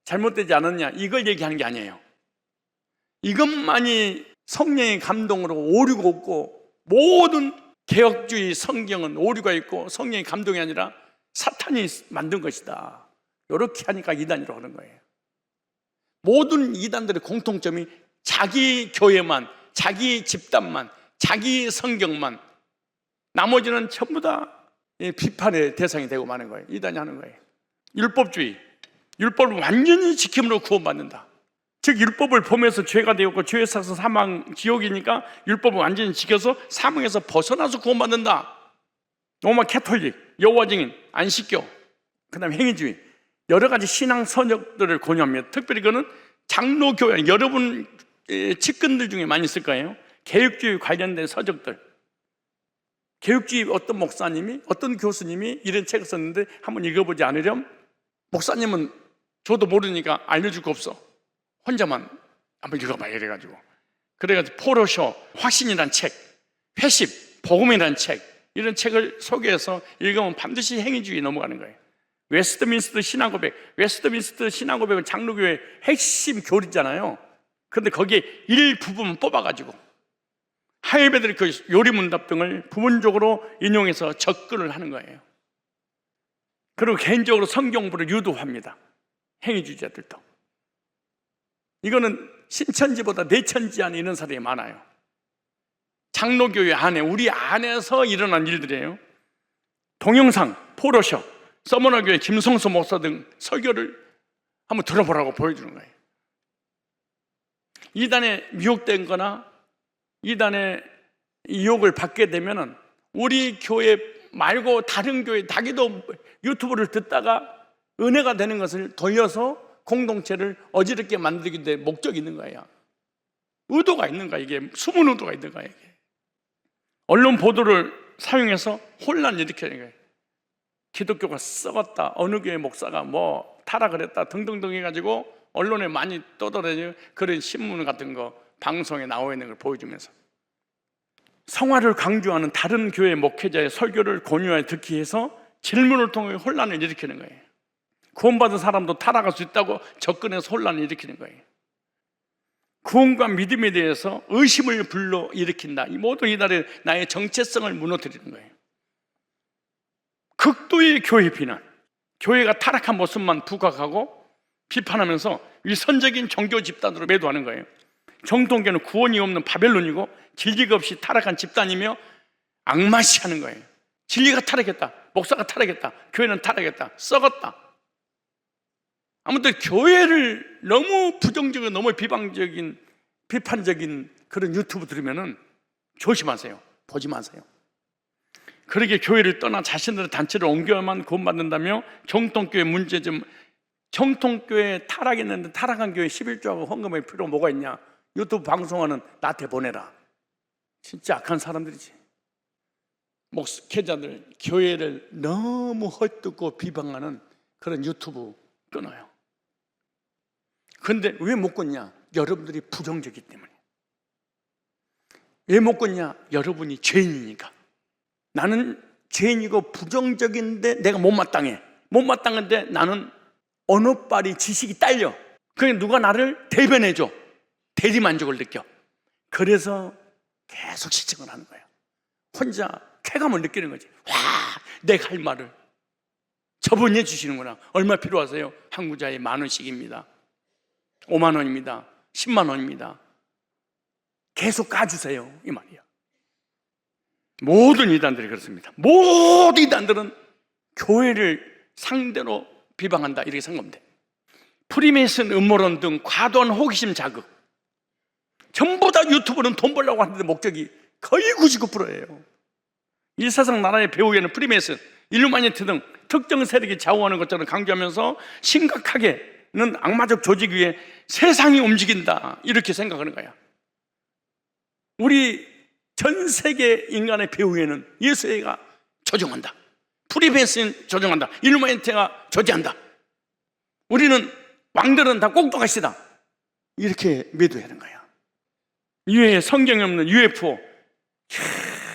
잘못되지 않았냐, 이걸 얘기하는 게 아니에요. 이것만이 성령의 감동으로 오류가 없고, 모든 개혁주의 성경은 오류가 있고 성령의 감동이 아니라 사탄이 만든 것이다. 이렇게 하니까 이단이라고 하는 거예요. 모든 이단들의 공통점이 자기 교회만, 자기 집단만, 자기 성경만, 나머지는 전부 다 비판의 대상이 되고 마는 거예요. 이단이 하는 거예요. 율법주의, 율법을 완전히 지킴으로 구원받는다. 즉 율법을 범해서 죄가 되었고 죄에 싸서 사망, 지옥이니까 율법을 완전히 지켜서 사망에서 벗어나서 구원받는다. 로마 캐톨릭, 여호와 증인, 안식교, 그 다음에 행위주의, 여러 가지 신앙 서적들을 권유합니다. 특별히 그거는 장로교회, 여러분 측근들 중에 많이 있을 거예요. 개혁주의 관련된 서적들. 개혁주의 어떤 목사님이, 어떤 교수님이 이런 책을 썼는데 한번 읽어보지 않으렴? 목사님은 저도 모르니까 알려줄 거 없어. 혼자만 한번 읽어봐 이래가지고. 그래가지고 포로쇼, 확신이란 책, 회십, 복음이란 책, 이런 책을 소개해서 읽으면 반드시 행위주의 넘어가는 거예요. 웨스트민스터 신앙고백, 웨스트민스터 신앙고백은 장로교회 핵심 교리잖아요. 그런데 거기에 일부분 뽑아가지고 하이베드리 그 요리문답 등을 부분적으로 인용해서 접근을 하는 거예요. 그리고 개인적으로 성경부를 유도합니다. 행위주의자들도. 이거는 신천지보다 내천지 안에 있는 사람이 많아요. 장로교회 안에, 우리 안에서 일어난 일들이에요. 동영상, 포로쇼, 서머너교회 김성수 목사 등 설교를 한번 들어보라고 보여주는 거예요. 이단에 미혹된 거나 이단의 유혹을 받게 되면은 우리 교회 말고 다른 교회, 자기도 유튜브를 듣다가 은혜가 되는 것을 돌려서 공동체를 어지럽게 만들기 위해 목적이 있는 거예요. 의도가 있는 거야. 이게 숨은 의도가 있는 거야. 이게. 언론 보도를 사용해서 혼란을 일으키는 거예요. 기독교가 썩었다, 어느 교회 목사가 뭐 타락을 했다 등등등 해가지고 언론에 많이 떠돌아다니는 그런 신문 같은 거 방송에 나와 있는 걸 보여주면서 성화를 강조하는 다른 교회 목회자의 설교를 권유하여 듣기 위해서 질문을 통해 혼란을 일으키는 거예요. 구원받은 사람도 타락할 수 있다고 접근해서 혼란을 일으키는 거예요. 구원과 믿음에 대해서 의심을 불러일으킨다. 이 모든 이날에 나의 정체성을 무너뜨리는 거예요. 극도의 교회 비난, 교회가 타락한 모습만 부각하고 비판하면서 위선적인 종교 집단으로 매도하는 거예요. 정통교는 구원이 없는 바벨론이고 진리가 없이 타락한 집단이며 악마시하는 거예요. 진리가 타락했다, 목사가 타락했다, 교회는 타락했다, 썩었다. 아무튼 교회를 너무 부정적이고 너무 비방적인, 비판적인 그런 유튜브 들으면은 조심하세요. 보지 마세요. 그렇게 교회를 떠나 자신들의 단체를 옮겨야만 구원받는다며 정통교회 문제점 정통교회 타락했는데 타락한 교회 11조하고 헌금할 필요가 뭐가 있냐? 유튜브 방송하는 나한테 보내라. 진짜 악한 사람들이지. 목회자들 교회를 너무 헐뜯고 비방하는 그런 유튜브 끊어요. 그런데 왜 못 끊냐? 여러분들이 부정적이기 때문에. 왜 못 끊냐? 여러분이 죄인이니까. 나는 죄인이고 부정적인데 내가 못마땅해. 못마땅한데 나는 언어빨이 지식이 딸려. 그러니까 누가 나를 대변해줘. 대리만족을 느껴. 그래서 계속 시청을 하는 거예요. 혼자 쾌감을 느끼는 거지. 와, 내가 할 말을 저분이 해주시는구나. 얼마 필요하세요? 한 구자에 10,000원씩입니다. 5만 원입니다. 10만 원입니다. 계속 까주세요. 이 말이야. 모든 이단들이 그렇습니다. 모든 이단들은 교회를 상대로 비방한다 이렇게 생각하면 돼. 프리메이슨 음모론 등 과도한 호기심 자극, 전부 다 유튜브는 돈 벌려고 하는데 목적이 거의 99%예요. 이 세상 나라의 배후에는 프리메이슨, 일루미나티 등 특정 세력이 좌우하는 것처럼 강조하면서 심각하게는 악마적 조직 위에 세상이 움직인다 이렇게 생각하는 거야. 우리 전 세계 인간의 배후에는 예수가 조종한다. 프리메이슨 조종한다. 일루미나티가 조지한다. 우리는 왕들은 다 꼭두가시다. 이렇게 매도하는 거야. 이외에 성경에 없는 UFO.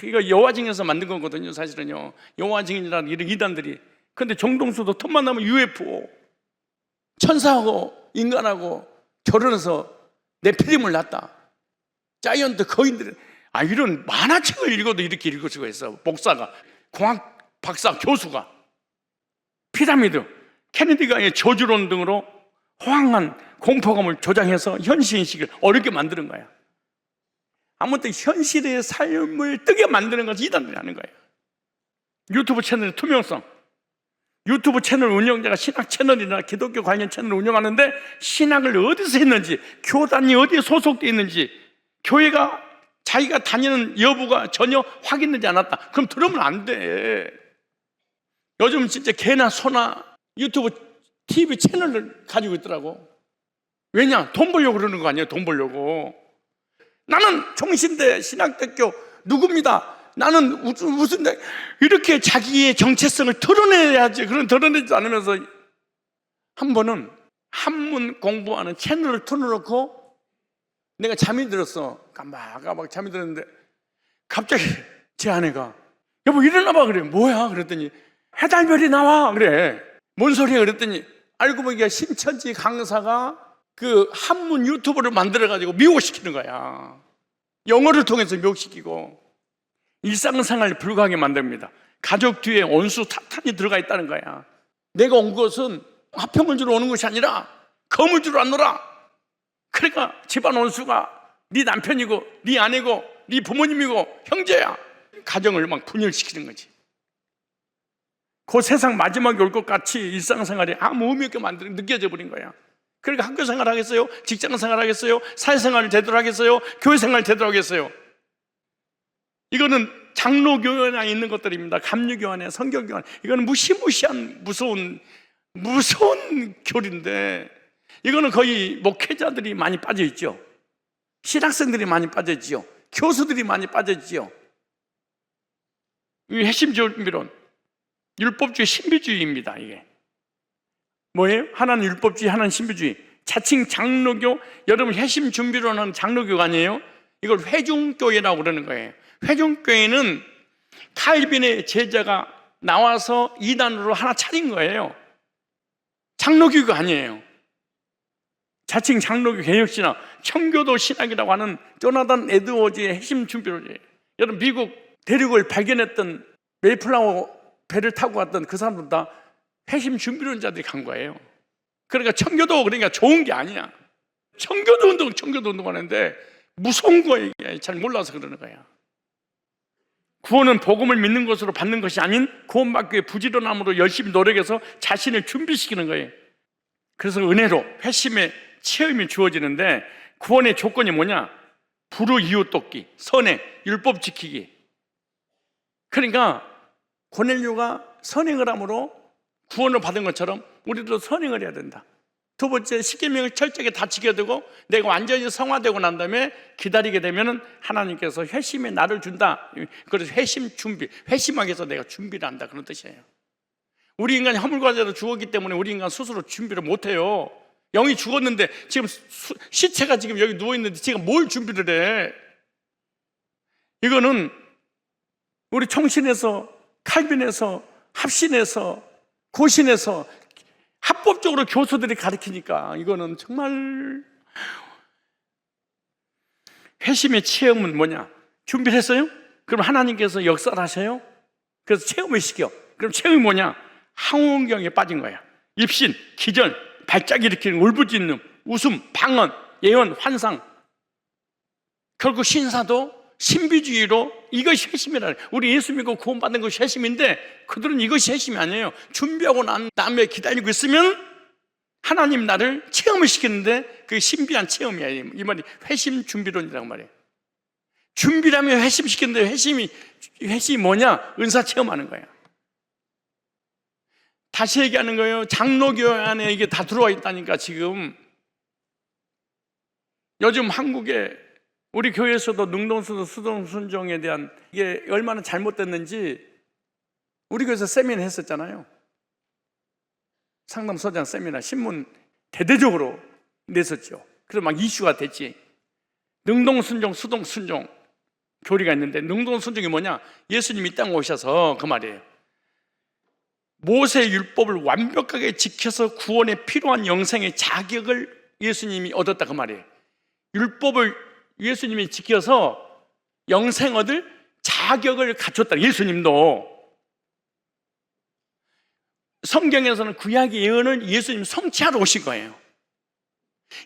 이거 여호와 증인에서 만든 거거든요. 사실은요. 여호와 증인이라는 이런 이단들이. 근데 정동수도 틈만 나면 UFO. 천사하고 인간하고 결혼해서 네피림을 낳았다. 자이언트 거인들은 이런 만화책을 읽어도 이렇게 읽을 수가 있어. 목사가, 공학 박사, 교수가. 피라미드, 케네디가의 저주론 등으로 호황한 공포감을 조장해서 현실인식을 어렵게 만드는 거야. 아무튼 현실의 삶을 뜨게 만드는 것이 이단들이 하는 거예요. 유튜브 채널의 투명성. 유튜브 채널 운영자가 신학 채널이나 기독교 관련 채널을 운영하는데 신학을 어디서 했는지, 교단이 어디에 소속되어 있는지, 교회가 자기가 다니는 여부가 전혀 확인되지 않았다. 그럼 들으면 안 돼. 요즘 진짜 개나 소나 유튜브 TV 채널을 가지고 있더라고. 왜냐? 돈 벌려고 그러는 거 아니에요? 돈 벌려고. 나는 종신대 신학대교 누굽니다. 나는 무슨 이렇게 자기의 정체성을 드러내야지. 그런 드러내지 않으면서 한 번은 한문 공부하는 채널을 틀어놓고 내가 잠이 들었어. 깜박깜박 잠이 들었는데 갑자기 제 아내가 여보 일어나봐 그래. 뭐야? 그랬더니 해달별이 나와 그래. 뭔 소리야? 그랬더니 알고 보니까 신천지 강사가 그 한문 유튜브를 만들어가지고 미혹시키는 거야. 영어를 통해서 미혹시키고 일상생활 불가하게 만듭니다. 가족 뒤에 원수 사탄이 들어가 있다는 거야. 내가 온 것은 화평을 주러 오는 것이 아니라 검을 주러 왔노라. 그러니까 집안 원수가 네 남편이고 네 아내고 네 부모님이고 형제야. 가정을 막 분열시키는 거지. 그 세상 마지막에 올 것 같이 일상생활이 아무 의미 없게 느껴져 버린 거야. 그러니까 학교 생활 하겠어요? 직장 생활 하겠어요? 사회생활을 제대로 하겠어요? 교회 생활 제대로 하겠어요? 이거는 장로교회 있는 것들입니다. 감리교환에 성경교환. 이거는 무시무시한 무서운 교리인데 이거는 거의 목회자들이 많이 빠져 있죠. 신학생들이 많이 빠져 있죠. 교수들이 많이 빠져 있죠. 이 핵심 준비론 율법주의 신비주의입니다. 이게 뭐예요? 하나는 율법주의, 하나는 신비주의. 자칭 장로교, 여러분 핵심 준비론은 장로교가 아니에요? 이걸 회중교회라고 그러는 거예요. 회중교회는 칼빈의 제자가 나와서 이단으로 하나 차린 거예요. 장로교가 아니에요. 자칭 장로교 개혁신학, 청교도 신학이라고 하는 조나단 에드워즈의 핵심 준비론이에요. 여러분 미국 대륙을 발견했던 메이플라워 배를 타고 왔던 그 사람들 다 핵심 준비론자들이 간 거예요. 그러니까 청교도 그러니까 좋은 게 아니야. 청교도 운동하는데 무서운 거예요. 잘 몰라서 그러는 거야. 구원은 복음을 믿는 것으로 받는 것이 아닌 구원받기 위해 부지런함으로 열심히 노력해서 자신을 준비시키는 거예요. 그래서 은혜로 회심의 체험이 주어지는데 구원의 조건이 뭐냐? 불의 이웃 돕기, 선행, 율법 지키기. 그러니까 고넬료가 선행을 함으로 구원을 받은 것처럼 우리도 선행을 해야 된다. 두 번째, 십계명을 철저하게 다 지켜야 되고 내가 완전히 성화되고 난 다음에 기다리게 되면 하나님께서 회심의 날을 준다. 그래서 회심 준비, 회심하기 위해서 내가 준비를 한다, 그런 뜻이에요. 우리 인간이 허물과자로 죽었기 때문에 우리 인간 스스로 준비를 못해요. 영이 죽었는데 지금 시체가 지금 여기 누워있는데 지금 뭘 준비를 해? 이거는 우리 총신에서, 칼빈에서, 합신에서, 고신에서 합법적으로 교수들이 가르치니까 이거는 정말. 회심의 체험은 뭐냐? 준비를 했어요? 그럼 하나님께서 역사를 하셔요? 그래서 체험을 시켜. 그럼 체험이 뭐냐? 항원경에 빠진 거야. 입신, 기절, 발작 일으키는 울부짖는, 웃음, 방언, 예언, 환상. 결국 신사도 신비주의로 이것이 회심이라. 우리 예수 믿고 구원받는 것이 회심인데 그들은 이것이 회심이 아니에요. 준비하고 난 다음에 기다리고 있으면 하나님 나를 체험을 시키는데 그게 신비한 체험이에요. 이 말이 회심 준비론이라고 말해요. 준비라면 회심시키는데 회심이 뭐냐? 은사 체험하는 거예요. 다시 얘기하는 거예요. 장로교회 안에 이게 다 들어와 있다니까. 지금 요즘 한국에 우리 교회에서도 능동수도 수동순종에 대한 이게 얼마나 잘못됐는지 우리 교회에서 세미나 했었잖아요. 상담소장 세미나 신문 대대적으로 냈었죠. 그래서 막 이슈가 됐지. 능동순종, 수동순종 교리가 있는데 능동순종이 뭐냐? 예수님이 이 땅에 오셔서 그 말이에요. 모세의 율법을 완벽하게 지켜서 구원에 필요한 영생의 자격을 예수님이 얻었다, 그 말이에요. 율법을 예수님이 지켜서 영생 얻을 자격을 갖췄다. 예수님도. 성경에서는 구약의 예언을 예수님 성취하러 오신 거예요.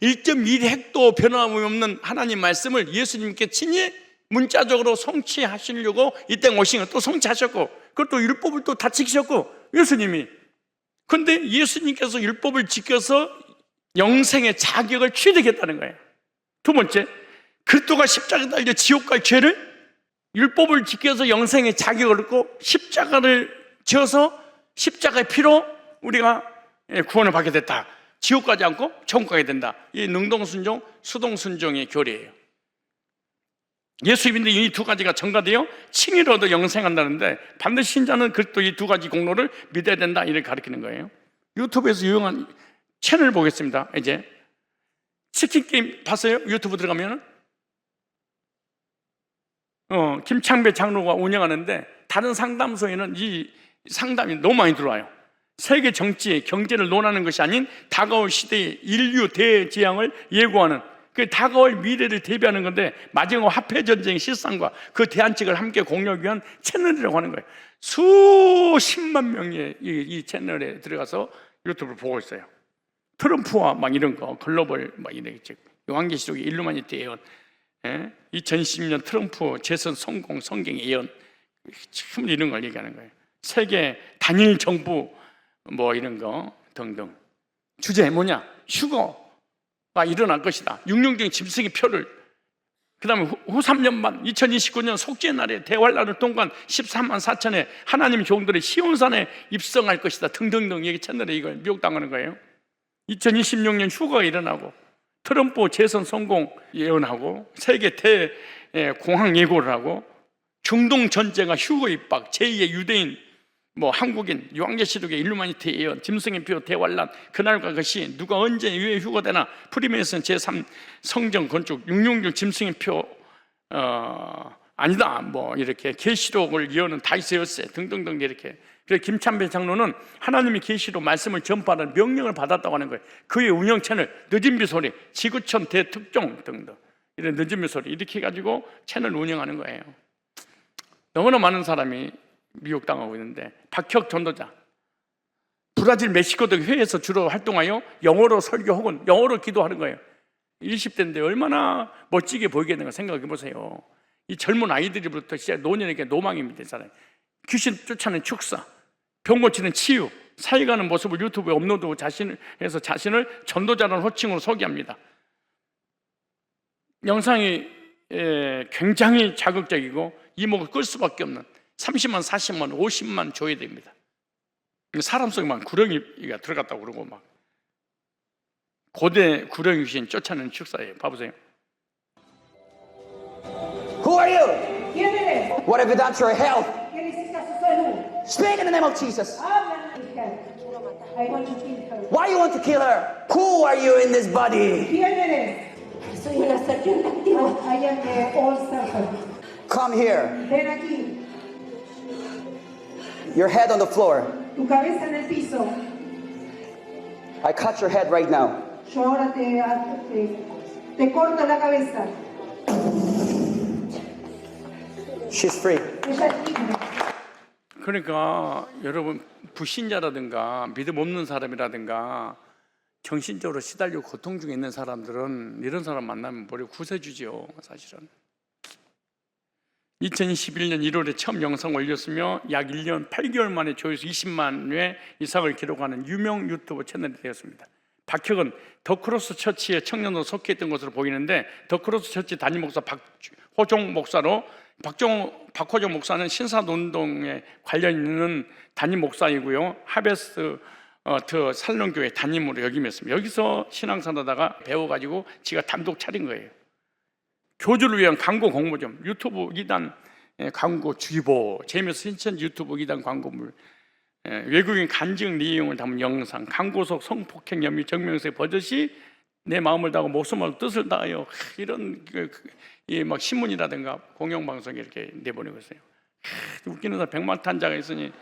1.1핵도 변함이 없는 하나님 말씀을 예수님께 친히 문자적으로 성취하시려고 이 땅에 오신 거 또 성취하셨고, 그것도 율법을 또 다 지키셨고, 예수님이. 그런데 예수님께서 율법을 지켜서 영생의 자격을 취득했다는 거예요. 두 번째, 그리스도가 십자가에 달려 지옥 갈 죄를 율법을 지켜서 영생의 자격을 얻고 십자가를 지어서 십자가의 피로 우리가 구원을 받게 됐다. 지옥 가지 않고 천국 가게 된다. 이 능동순종, 수동순종의 교리예요. 예수 믿는 이 두 가지가 전가되어 칭의를 얻어 영생한다는데 반드시 신자는 그리스도 이 두 가지 공로를 믿어야 된다, 이렇게 가르치는 거예요. 유튜브에서 유용한 채널 보겠습니다. 이제 치킨게임 봤어요? 유튜브 들어가면 김창배 장로가 운영하는데 다른 상담소에는 이 상담이 너무 많이 들어와요. 세계 정치, 경제를 논하는 것이 아닌 다가올 시대의 인류 대재앙을 예고하는, 그 다가올 미래를 대비하는 건데 마지막 화폐 전쟁의 실상과 그 대안책을 함께 공유하기 위한 채널이라고 하는 거예요. 수십만 명이 이 채널에 들어가서 유튜브를 보고 있어요. 트럼프와 막 이런 거, 글로벌 막 이런 거, 요한계시록의 일루미나티 예언, 2010년 트럼프 재선 성공 성경의 예언, 참 이런 걸 얘기하는 거예요. 세계 단일 정부 뭐 이런 거 등등. 주제 뭐냐? 휴거가 일어날 것이다. 육룡경 짐승의 표를, 그 다음에 후 3년만 2029년 속죄의 날에 대환란을 통과한 13만 4천의 하나님 종들이 시온산에 입성할 것이다 등등등. 여기 채널에 이걸 미혹당하는 거예요. 2026년 휴거가 일어나고 트럼프 재선 성공 예언하고 세계 대공황 예고를 하고 중동 전쟁과 휴거 입박, 제2의 유대인, 뭐 한국인, 요한계시록의 일루미나티 예언, 짐승의 표 대환란, 그날과 것이 누가 언제 왜 휴거되나, 프리메이슨 제3 성전 건축, 육룡경 짐승의 표 아니다, 뭐 이렇게 계시록을 예언은 다윗의 열쇠 등등등. 이렇게. 그래서 김찬배 장로는 하나님이 계시록 말씀을 전파하는 명령을 받았다고 하는 거예요. 그의 운영 채널 늦은비 소리, 지구촌 대특종 등등, 이런 늦은비 소리 이렇게 해가지고 채널 운영하는 거예요. 너무나 많은 사람이 미혹당하고 있는데, 박혁 전도자, 브라질 멕시코 등 회에서 주로 활동하여 영어로 설교 혹은 영어로 기도하는 거예요. 20대인데 얼마나 멋지게 보이겠는가 생각해 보세요. 이 젊은 아이들이부터 시작 노년에게 노망입니다. 사람 귀신 쫓아내는 축사, 병 고치는 치유, 사역하는 모습을 유튜브에 업로드하고 자신을 전도자라는 호칭으로 소개합니다. 영상이 굉장히 자극적이고 이목을 끌 수밖에 없는 30만, 40만, 50만 조회됩니다. 사람 속에 막 구렁이가 들어갔다고 그러고 막 고대 구렁이 귀신 쫓아내는 축사예요. 봐보세요. Who are you? ¿Quién eres? What have you done to your health? ¿Qué le hiciste a su salud? Speak in the name of Jesus. Habla, hija. I want to kill her. Why you want to kill her? Who are you in this body? ¿Quién eres? Soy una serpiente activa. I am the old serpent. Come here. Ven aquí. Your head on the floor. Tu cabeza en el piso. I cut your head right now. Yo ahora te corto la cabeza. She's free. Ella es libre. 그러니까 여러분 불신자라든가 믿음 없는 사람이라든가 정신적으로 시달리고 고통 중에 있는 사람들은 이런 사람 만나면 머리 구세주지요. 사실은 2021년 1월에 처음 영상 올렸으며 약 1년 8개월 만에 조회수 20만 회 이상을 기록하는 유명 유튜브 채널이 되었습니다. 박혁은 더크로스 처치에 청년으로 속해 있던 것으로 보이는데 더크로스 처치 담임 목사 박호종 목사로 박호종 목사는 신사운동에 관련 있는 담임 목사이고요. 하베스트 살롱교회 담임으로 역임했습니다. 여기서 신앙생활하다가 배워가지고 지가 단독 차린 거예요. 교주를 위한 광고 공모전, 유튜브 2단 광고 주기보, 재미있어 신천 유튜브 2단 광고물, 외국인 간증 내용을 담은 영상, 광고 속 성폭행 혐의 정명세 버젓이 내 마음을 다하고 목숨을 뜻을 다하여 이런 막 신문이라든가 공영방송에 이렇게 내보내고 있어요. 웃기는 사람 백만탄자가 있으니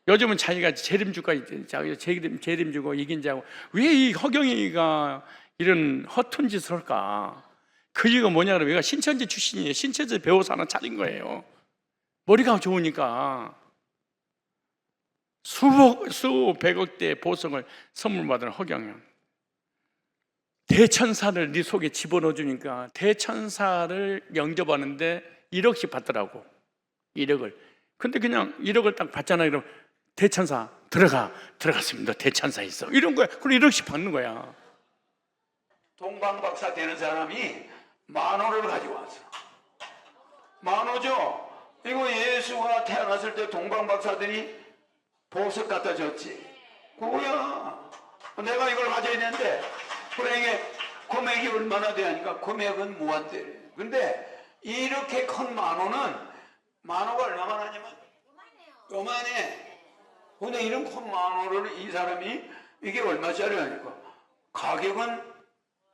요즘은 자기가 재림주가 재림주고 이긴 자고 왜 이 허경영이가 이런 허튼 짓을 할까? 그 이유가 뭐냐 그러면 얘가 신천지 출신이에요. 신천지 배워서 하나 차린 거예요. 머리가 좋으니까 수백억대 보석을 선물 받은 허경영. 대천사를 네 속에 집어넣어 주니까 대천사를 영접하는데 1억씩 받더라고. 1억을. 근데 그냥 1억을 딱 받잖아요. 그럼 대천사 들어갔습니다. 대천사 있어. 이런 거야. 그럼 1억씩 받는 거야. 동방박사 되는 사람이 만호를 가지고 왔어. 만호죠. 이거 예수가 태어났을 때 동방박사들이 보석 갖다 줬지. 그거야. 내가 이걸 가져야 되는데 그래 금액이 얼마나 되니까 금액은 무한대래. 근데 이렇게 큰 만호는 만호가 얼마나 하냐면 요만해. 근데 이런 큰 만호를 이 사람이 이게 얼마짜리 하니까 가격은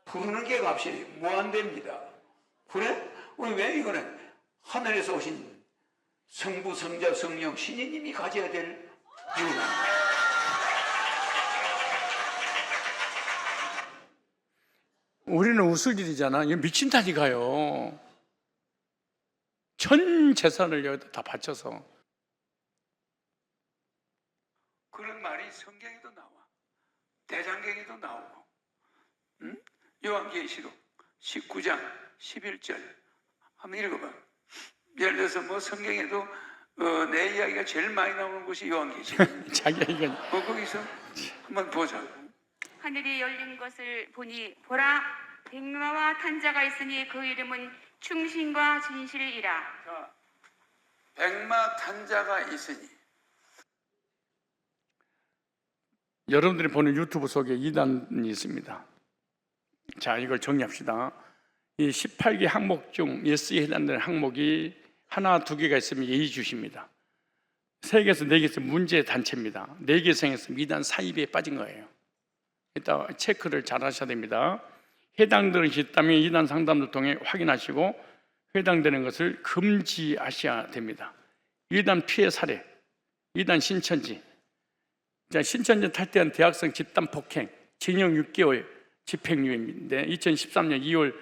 부르는 게 값이 무한대입니다. 그래? 우리 왜 이거는 하늘에서 오신 성부, 성자, 성령, 신이님이 가져야 될 이유입니다. 우리는 웃을 일이잖아. 이거 미친다니까요. 전 재산을 여기다 다 바쳐서. 그런 말이 성경에도 나와. 대장경에도 나오고. 응? 요한계시록 19장 11절 한번 읽어봐. 예를 들어서 뭐 성경에도 내 이야기가 제일 많이 나오는 곳이 요한계시록. 자기가 이건 거기서 한번 보자. 하늘이 열린 것을 보니 보라 백마와 탄자가 있으니 그 이름은 충신과 진실이라. 자, 백마 탄자가 있으니. 여러분들이 보는 유튜브 속에 2단이 있습니다. 자, 이걸 정리합시다. 이 18개 항목 중 예스에 해당되는 항목이 하나, 두 개가 있으면 예의주시입니다. 3개에서 4개에서 문제 단체입니다. 4개 이상에서 2단 사이비에 빠진 거예요. 이따 체크를 잘 하셔야 됩니다. 해당되는 것이 있다면 2단 상담을 통해 확인하시고 해당되는 것을 금지하셔야 됩니다. 2단 피해 사례, 2단 신천지. 자, 신천지 탈퇴한 대학생 집단 폭행, 징역 6개월, 집행유예인데 2013년 2월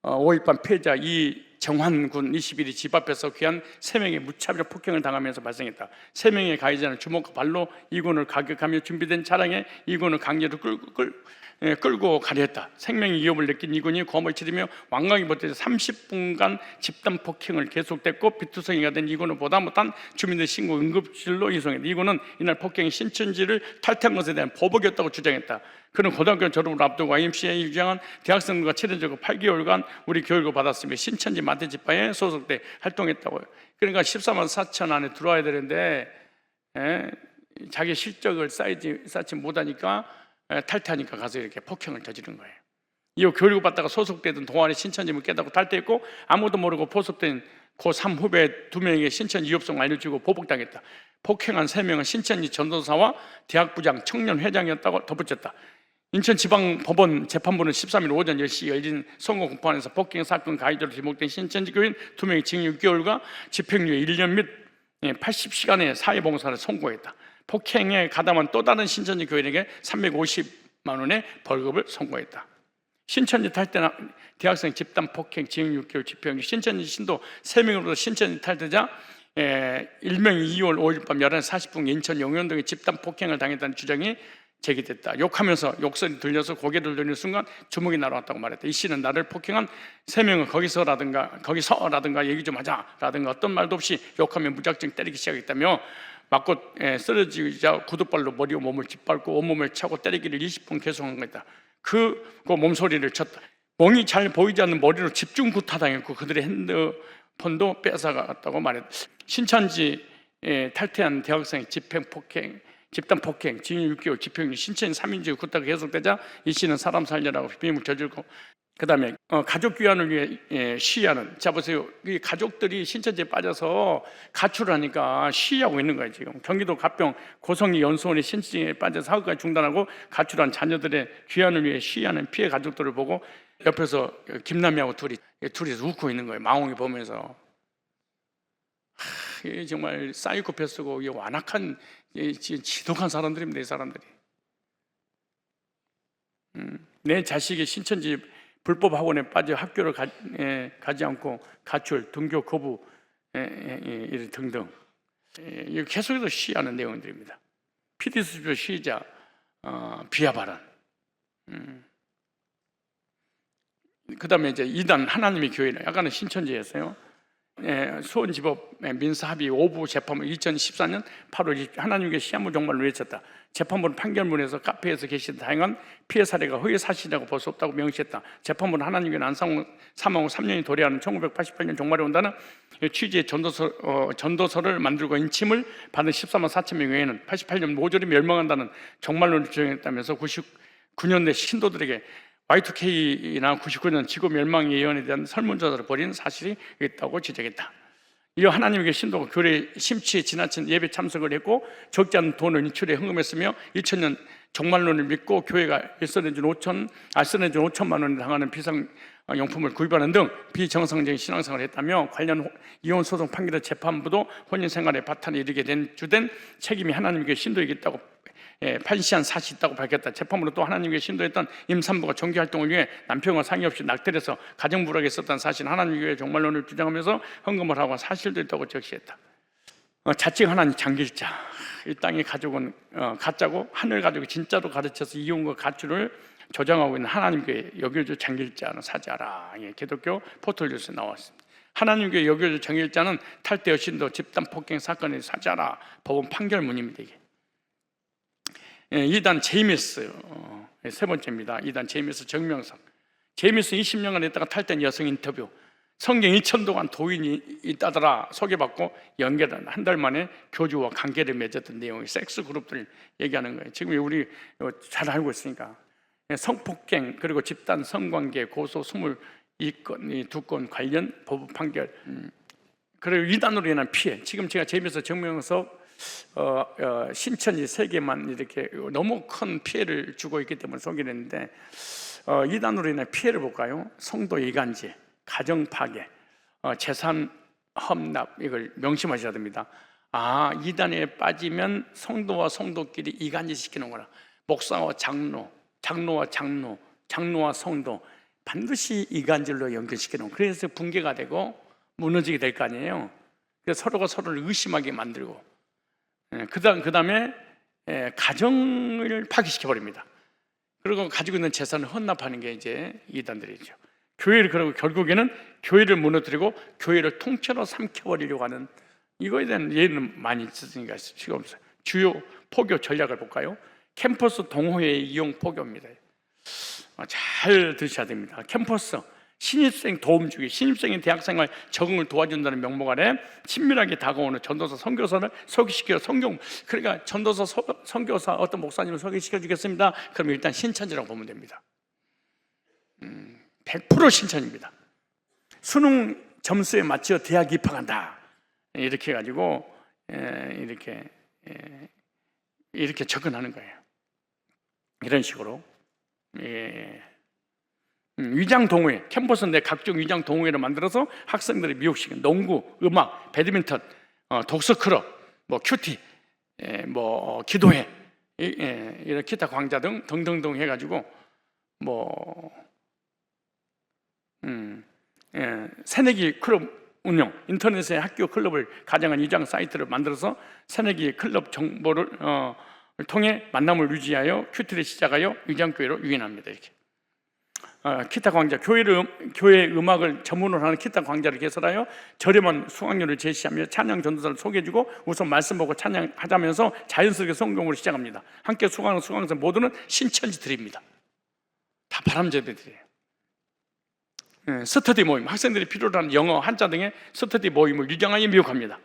5일 밤 피해자 이정환군 21이 집 앞에서 귀한 3명의 무차별 폭행을 당하면서 발생했다. 3명의 가해자는 주먹과 발로 이군을 가격하며 준비된 차량에 이군을 강제로 끌고 가려 했다. 생명의 위협을 느낀 이군이 고함을 치르며 완강히 버텨서 30분간 집단 폭행을 계속됐고 비투성이가 된 이군을 보다 못한 주민들 신고 응급실로 이송했다. 이군은 이날 폭행이 신천지를 탈퇴한 것에 대한 보복이었다고 주장했다. 그는 고등학교 졸업을 앞두고 YMCA에 유장한 대학생들과 친해지고 8개월간 우리 교육을 받았으며 신천지 마태지파에 소속돼 활동했다고요. 그러니까 14만 4천 안에 들어와야 되는데 자기 실적을 쌓지 못하니까 탈퇴하니까 가서 이렇게 폭행을 저지른 거예요. 이 교육을 받다가 소속되던 동아리 신천지를 깨닫고 탈퇴했고 아무도 모르고 포섭된 고3 후배 2명에게 신천지 위협성을 알려주고 보복당했다. 폭행한 3명은 신천지 전도사와 대학부장, 청년회장이었다고 덧붙였다. 인천지방법원 재판부는 13일 오전 10시 열린 선고 공판에서 폭행 사건 가해자로 지목된 신천지 교인 2명이 징역 6개월과 집행유예 1년 및 80시간의 사회봉사를 선고했다. 폭행에 가담한 또 다른 신천지 교인에게 350만 원의 벌금을 선고했다. 신천지 탈퇴나 대학생 집단 폭행 징역 6개월 집행유예. 신천지 신도 3명으로부터 신천지 탈퇴자 일명이 2월 5일 밤 11시 40분 인천 용현동에 집단 폭행을 당했다는 주장이 제기됐다. 욕하면서 욕설이 들려서 고개를 돌리는 순간 주먹이 날아왔다고 말했다. 이 씨는 나를 폭행한 3명은 거기서라든가 얘기 좀 하자라든가 어떤 말도 없이 욕하며 무작정 때리기 시작했다며 맞고 쓰러지자 구두발로 머리와 몸을 짓밟고 온몸을 차고 때리기를 20분 계속한 거다. 그 몸소리를 쳤다. 멍이 잘 보이지 않는 머리로 집중 구타당했고 그들의 핸드폰도 뺏어갔다고 말했다. 신천지 탈퇴한 대학생 집단 폭행, 징역 6개월, 집행유예, 신천지 3인조 구타가 계속되자 이 씨는 사람 살려라고 비명을 저질고 그 다음에 가족 귀환을 위해 시위하는, 자 보세요, 이 가족들이 신천지에 빠져서 가출을 하니까 시위하고 있는 거예요. 지금 경기도 가평 고성리 연수원이 신천지에 빠져서 사업까지 중단하고 가출한 자녀들의 귀환을 위해 시위하는 피해 가족들을 보고 옆에서 김남희하고 둘이서 웃고 있는 거예요. 망홍이 보면서. 정말 사이코패스고 완악한 지독한 사람들입니다. 이 사람들이. 내 자식이 신천지 불법 학원에 빠져 학교를 가지 않고 가출, 등교 거부 등등 계속해서 시위하는 내용들입니다. PD수조 시위자 비하 발언. 그 다음에 이제 2단 하나님의 교회는 약간은 신천지였어요. 수원지법 민사합의 5부 재판부 2014년 8월 하나님께 시한부 종말을 외쳤다. 재판부는 판결문에서 카페에서 계신 다양한 피해 사례가 허위 사실이라고 볼 수 없다고 명시했다. 재판부는 하나님께 사망 후 3년이 도래하는 1988년 종말에 온다는 취지의 전도서를 만들고 인침을 받은 14만 4천 명 외에는 88년 모조리 멸망한다는 종말론을 주장했다면서 99년대 신도들에게 Y2K나 99년 지구 멸망 예언에 대한 설문조사를 벌인 사실이 있다고 지적했다. 이 하나님의 신도가 교회 심취에 지나친 예배 참석을 했고 적지 않은 돈을 인출에 헌금했으며 2000년 종말론을 믿고 교회가 쓰내준 5천만 원을 당하는 비상용품을 구입하는 등 비정상적인 신앙생활을 했다며 관련 이혼 소송 판결의 재판부도 혼인생활의 바탕에 이르게 된 주된 책임이 하나님의 신도에게 있다고 판시한 사실이 있다고 밝혔다. 재판부는 또 하나님께 신도했던 임산부가 종교활동을 위해 남편과 상의 없이 낙태해서 가정부락에 있었다는 사실, 하나님의 종말론을 주장하면서 헌금을 하고 사실도 있다고 적시했다. 자칭 하나님 장길자, 이 땅의 가족은 가짜고 하늘 가족이 진짜로 가르쳐서 이혼과 가출을 조장하고 있는 하나님께 여겨줄 장길자는 사죄하라. 기독교 포털뉴스에 나왔습니다. 하나님께 여겨줄 장길자는 탈퇴 여신도 집단 폭행 사건에 사죄하라. 법원 판결문입니다. 이게. 2단 제이미스 세 번째입니다. 2단 제이미스 정명석. 제이미스 20년간 있다가 탈퇴한 여성 인터뷰. 성경 2천 동안 도인이 있다더라 소개받고 연결한 한 달 만에 교주와 관계를 맺었던 내용이 섹스 그룹들 얘기하는 거예요. 지금 우리 잘 알고 있으니까 성폭행 그리고 집단 성관계 고소 22건, 2건 관련 법원 판결. 그리고 이단으로 인한 피해. 지금 제가 제이미스 정명석 신천지 세계만 이렇게 너무 큰 피해를 주고 있기 때문에 소개를 했는데 이단으로 인한 피해를 볼까요? 성도 이간질, 가정 파괴, 재산 험납, 이걸 명심하셔야 됩니다. 이단에 빠지면 성도와 성도끼리 이간질 시키는구나. 목사와 장로, 장로와 장로, 장로와 성도 반드시 이간질로 연결시키는, 그래서 붕괴가 되고 무너지게 될 거 아니에요. 그래서 서로가 서로를 의심하게 만들고 그 다음에 가정을 파괴시켜 버립니다. 그리고 가지고 있는 재산을 헌납하는 게 이제 이단들이죠. 교회를, 그리고 결국에는 교회를 무너뜨리고 교회를 통째로 삼켜버리려고 하는, 이거에 대한 예는 많이 있으니까 지금 없어요. 주요 포교 전략을 볼까요? 캠퍼스 동호회 이용 포교입니다. 잘 들으셔야 됩니다. 캠퍼스 신입생 도움 주기, 신입생의 대학생활 적응을 도와준다는 명목 아래 친밀하게 다가오는 전도사 선교사를 소개시켜 성경. 그러니까 전도사 선교사 어떤 목사님을 소개시켜 주겠습니다. 그럼 일단 신천지라고 보면 됩니다. 100% 신천입니다. 수능 점수에 맞춰 대학 입학한다. 이렇게 해가지고 이렇게 접근하는 거예요. 이런 식으로. 위장 동호회, 캠퍼스 내 각종 위장 동호회를 만들어서 학생들을 미혹시키는 농구, 음악, 배드민턴, 독서 클럽, 뭐 큐티, 뭐 기도회, 이런 기타 강좌 등 등등등 해가지고 새내기 클럽 운영, 인터넷에 학교 클럽을 가장한 위장 사이트를 만들어서 새내기 클럽 정보를 통해 만남을 유지하여 큐티를 시작하여 위장교회로 유인합니다. 이렇게. 기타 강좌, 교회 음악을 전문으로 하는 기타 강좌를 개설하여 저렴한 수강료를 제시하며 찬양 전도사를 소개해주고 우선 말씀 보고 찬양하자면서 자연스럽게 성경으로 시작합니다. 함께 수강하는 수강생 모두는 신천지들입니다. 다 바람제들이에요. 스터디 모임, 학생들이 필요로 하는 영어, 한자 등의 스터디 모임을 유장하여 미혹합니다.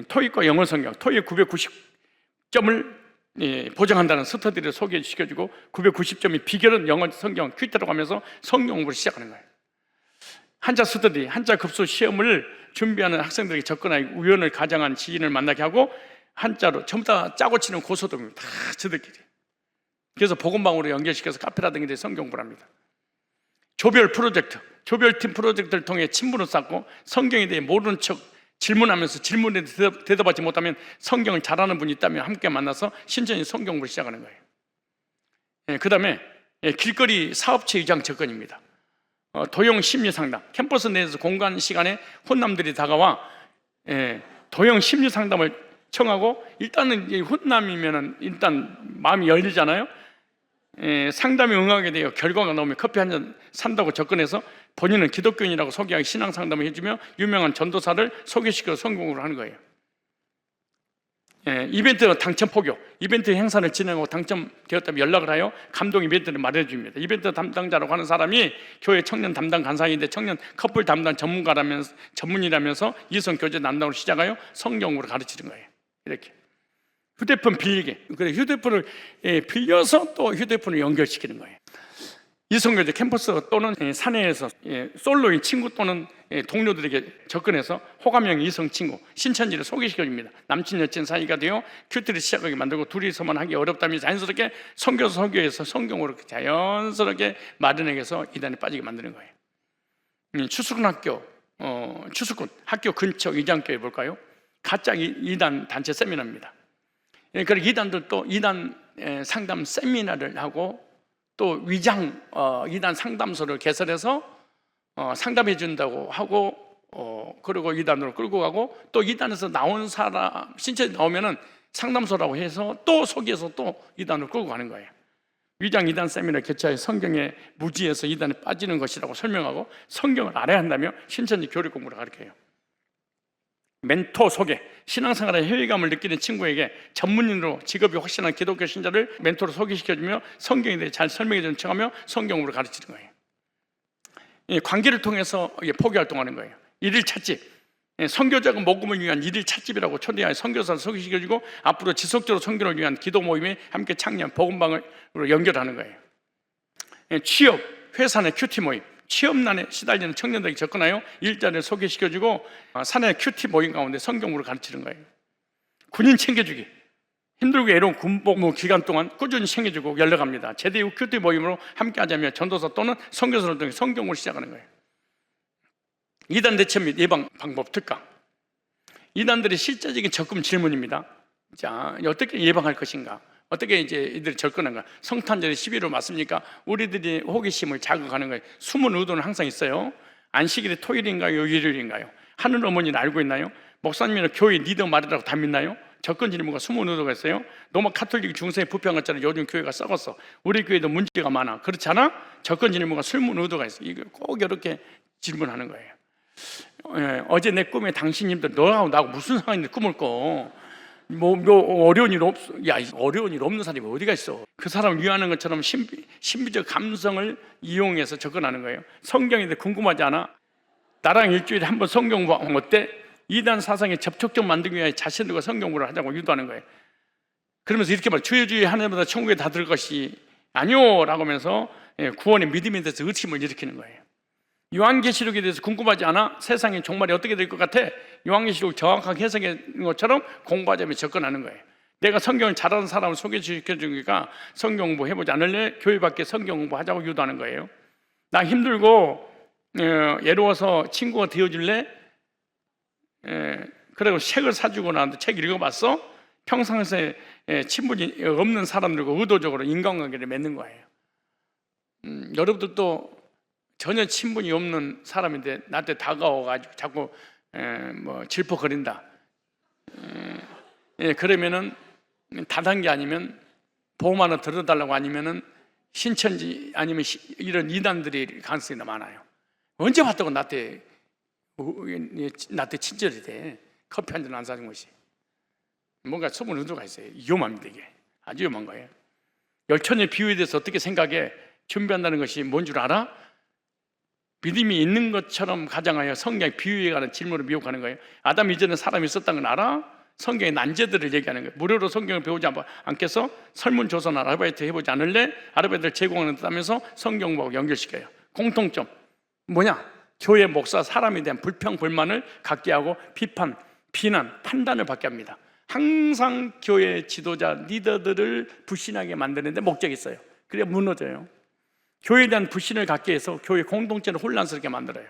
토익과 영어 성경, 토익 990점을 보장한다는 스터디를 소개시켜주고 990점이 비결은 영어 성경 퀴즈라고 하면서 성경 공부를 시작하는 거예요. 한자 스터디, 한자 급수 시험을 준비하는 학생들에게 접근하여 우연을 가장한 지인을 만나게 하고 한자로 전부 다 짜고 치는 고소득입니다. 다 저들끼리. 그래서 복음방으로 연결시켜서 카페라든지 성경 공부를 합니다. 조별 프로젝트, 조별팀 프로젝트를 통해 친분을 쌓고 성경에 대해 모르는 척 질문하면서 질문에 대답하지 못하면 성경을 잘하는 분이 있다면 함께 만나서 신천지 성경 공부를 시작하는 거예요. 그 다음에 길거리 사업체 위장 접근입니다. 도형 심리 상담, 캠퍼스 내에서 공간 시간에 혼남들이 다가와 도형 심리 상담을 청하고 일단은 혼남이면은 일단 마음이 열리잖아요. 상담에 응하게 되어 결과가 나오면 커피 한 잔 산다고 접근해서 본인은 기독교인이라고 소개하고 신앙 상담을 해주며 유명한 전도사를 소개시켜 성공을 하는 거예요. 이벤트 당첨 포교, 이벤트 행사를 진행하고 당첨되었다면 연락을 하여 감동 이벤트를 마련해줍니다. 이벤트 담당자라고 하는 사람이 교회 청년 담당 간사인데 청년 커플 담당 전문이라면서 이성 교제 담당으로 시작하여 성경으로 가르치는 거예요. 이렇게. 휴대폰 빌리기, 그래 휴대폰을 빌려서 또 휴대폰을 연결시키는 거예요. 이성교제 캠퍼스 또는 사내에서 솔로인 친구 또는 동료들에게 접근해서 호감형 이성 친구, 신천지를 소개시켜줍니다. 남친 여친 사이가 되어 큐티를 시작하게 만들고 둘이서만 하기 어렵다면 자연스럽게 선교에서 성경으로 자연스럽게 마련해서 이단에 빠지게 만드는 거예요. 추수꾼 학교, 추수꾼 학교 근처 위장교회 볼까요? 가짜 이단 단체 세미나입니다. 그리고 이단들도 이단 상담 세미나를 하고 또 위장 이단 상담소를 개설해서 상담해 준다고 하고 그리고 이단으로 끌고 가고 또 이단에서 나온 사람 신체 나오면은 상담소라고 해서 또 소개해서 또 이단으로 끌고 가는 거예요. 위장 이단 세미나 개최하여 성경에 무지해서 이단에 빠지는 것이라고 설명하고 성경을 알아야 한다며 신천지 교리 공부를 가르쳐요. 멘토 소개, 신앙생활에 회의감을 느끼는 친구에게 전문인으로 직업이 확실한 기독교 신자를 멘토로 소개시켜주며 성경에 대해 잘 설명해주는 척하며 성경으로 가르치는 거예요. 관계를 통해서 포교 활동하는 거예요. 일일 찻집, 선교자금 모금을 위한 일일 찻집이라고 초대하여 선교사를 소개시켜주고 앞으로 지속적으로 선교를 위한 기도 모임에 함께 창녕, 복음방으로 연결하는 거예요. 취업, 회사 내 큐티 모임, 취업난에 시달리는 청년들에게 접근하여 일자리를 소개시켜주고 사내 큐티 모임 가운데 성경으로 가르치는 거예요. 군인 챙겨주기, 힘들고 외로운 군복무 기간 동안 꾸준히 챙겨주고 연락합니다. 제대 후 큐티 모임으로 함께 하자며 전도사 또는 선교사를 통해 성경으로 시작하는 거예요. 이단 대처 및 예방 방법 특강, 이단들의 실제적인 접근 질문입니다. 자, 어떻게 예방할 것인가? 어떻게 이제 이들이 접근한가? 성탄절에 11월 맞습니까? 우리들이 호기심을 자극하는 거예요. 숨은 의도는 항상 있어요. 안식일이 토요일인가요? 일요일인가요? 하늘 어머니는 알고 있나요? 목사님이나 교회 리더 말이라고 다 믿나요? 접근 질문과 숨은 의도가 있어요. 로마 카톨릭 중세에 부패한 것처럼 요즘 교회가 썩었어. 우리 교회도 문제가 많아. 그렇지 않아? 접근 질문과 숨은 의도가 있어. 이거 꼭 이렇게 질문하는 거예요. 어제 내 꿈에 당신님들 너하고 나하고 무슨 상관인데 꿈을 꿔? 어려운 일 없어. 야, 어려운 일 없는 사람이 어디가 있어? 그 사람을 위하는 것처럼 신비적 감성을 이용해서 접근하는 거예요. 성경인데 궁금하지 않아? 나랑 일주일에 한 번 성경 공부하면 어때? 이단 사상에 접촉점 만들기 위해 자신들과 성경 공부를 하자고 유도하는 거예요. 그러면서 이렇게 말, 주의 하나님보다 천국에 다 들을 것이 아니요 라고 하면서 구원의 믿음에 대해서 의심을 일으키는 거예요. 요한계시록에 대해서 궁금하지 않아? 세상의 종말이 어떻게 될 것 같아? 요한계시록 정확하게 해석한 것처럼 공부하자며 접근하는 거예요. 내가 성경을 잘하는 사람을 소개시켜주니까 성경 공부 해보지 않을래? 교회 밖에 성경 공부하자고 유도하는 거예요. 나 힘들고 외로워서 친구가 되어줄래? 그리고 책을 사주고 나한테 책 읽어봤어? 평상시에 친분이 없는 사람들과 의도적으로 인간관계를 맺는 거예요. 여러분들도 전혀 친분이 없는 사람인데 나한테 다가와가지고 자꾸 질퍽거린다. 그러면은 다단계 아니면 보험 하나 들어달라고 아니면은 신천지 아니면 이런 이단들이 가능성이 많아요. 언제 봤다고 나한테 친절이 돼? 커피 한 잔 안 사준 것이. 뭔가 숨은 의도가 있어요. 위험합니다. 이게 아주 위험한 거예요. 열천의 비유에 대해서 어떻게 생각해? 준비한다는 것이 뭔 줄 알아? 믿음이 있는 것처럼 가장하여 성경의 비유에 관한 질문을 미혹하는 거예요. 아담 이전에 사람이 있었다는 걸 알아? 성경의 난제들을 얘기하는 거예요. 무료로 성경을 배우지 않겠어? 설문조사나 아르바이트 해보지 않을래? 아르바이트를 제공한다면서 성경 공부하고 연결시켜요. 공통점 뭐냐? 교회 목사 사람에 대한 불평 불만을 갖게 하고 비판, 비난, 판단을 받게 합니다. 항상 교회 지도자, 리더들을 불신하게 만드는데 목적이 있어요. 그래야 무너져요. 교회에 대한 불신을 갖게 해서 교회 공동체를 혼란스럽게 만들어요.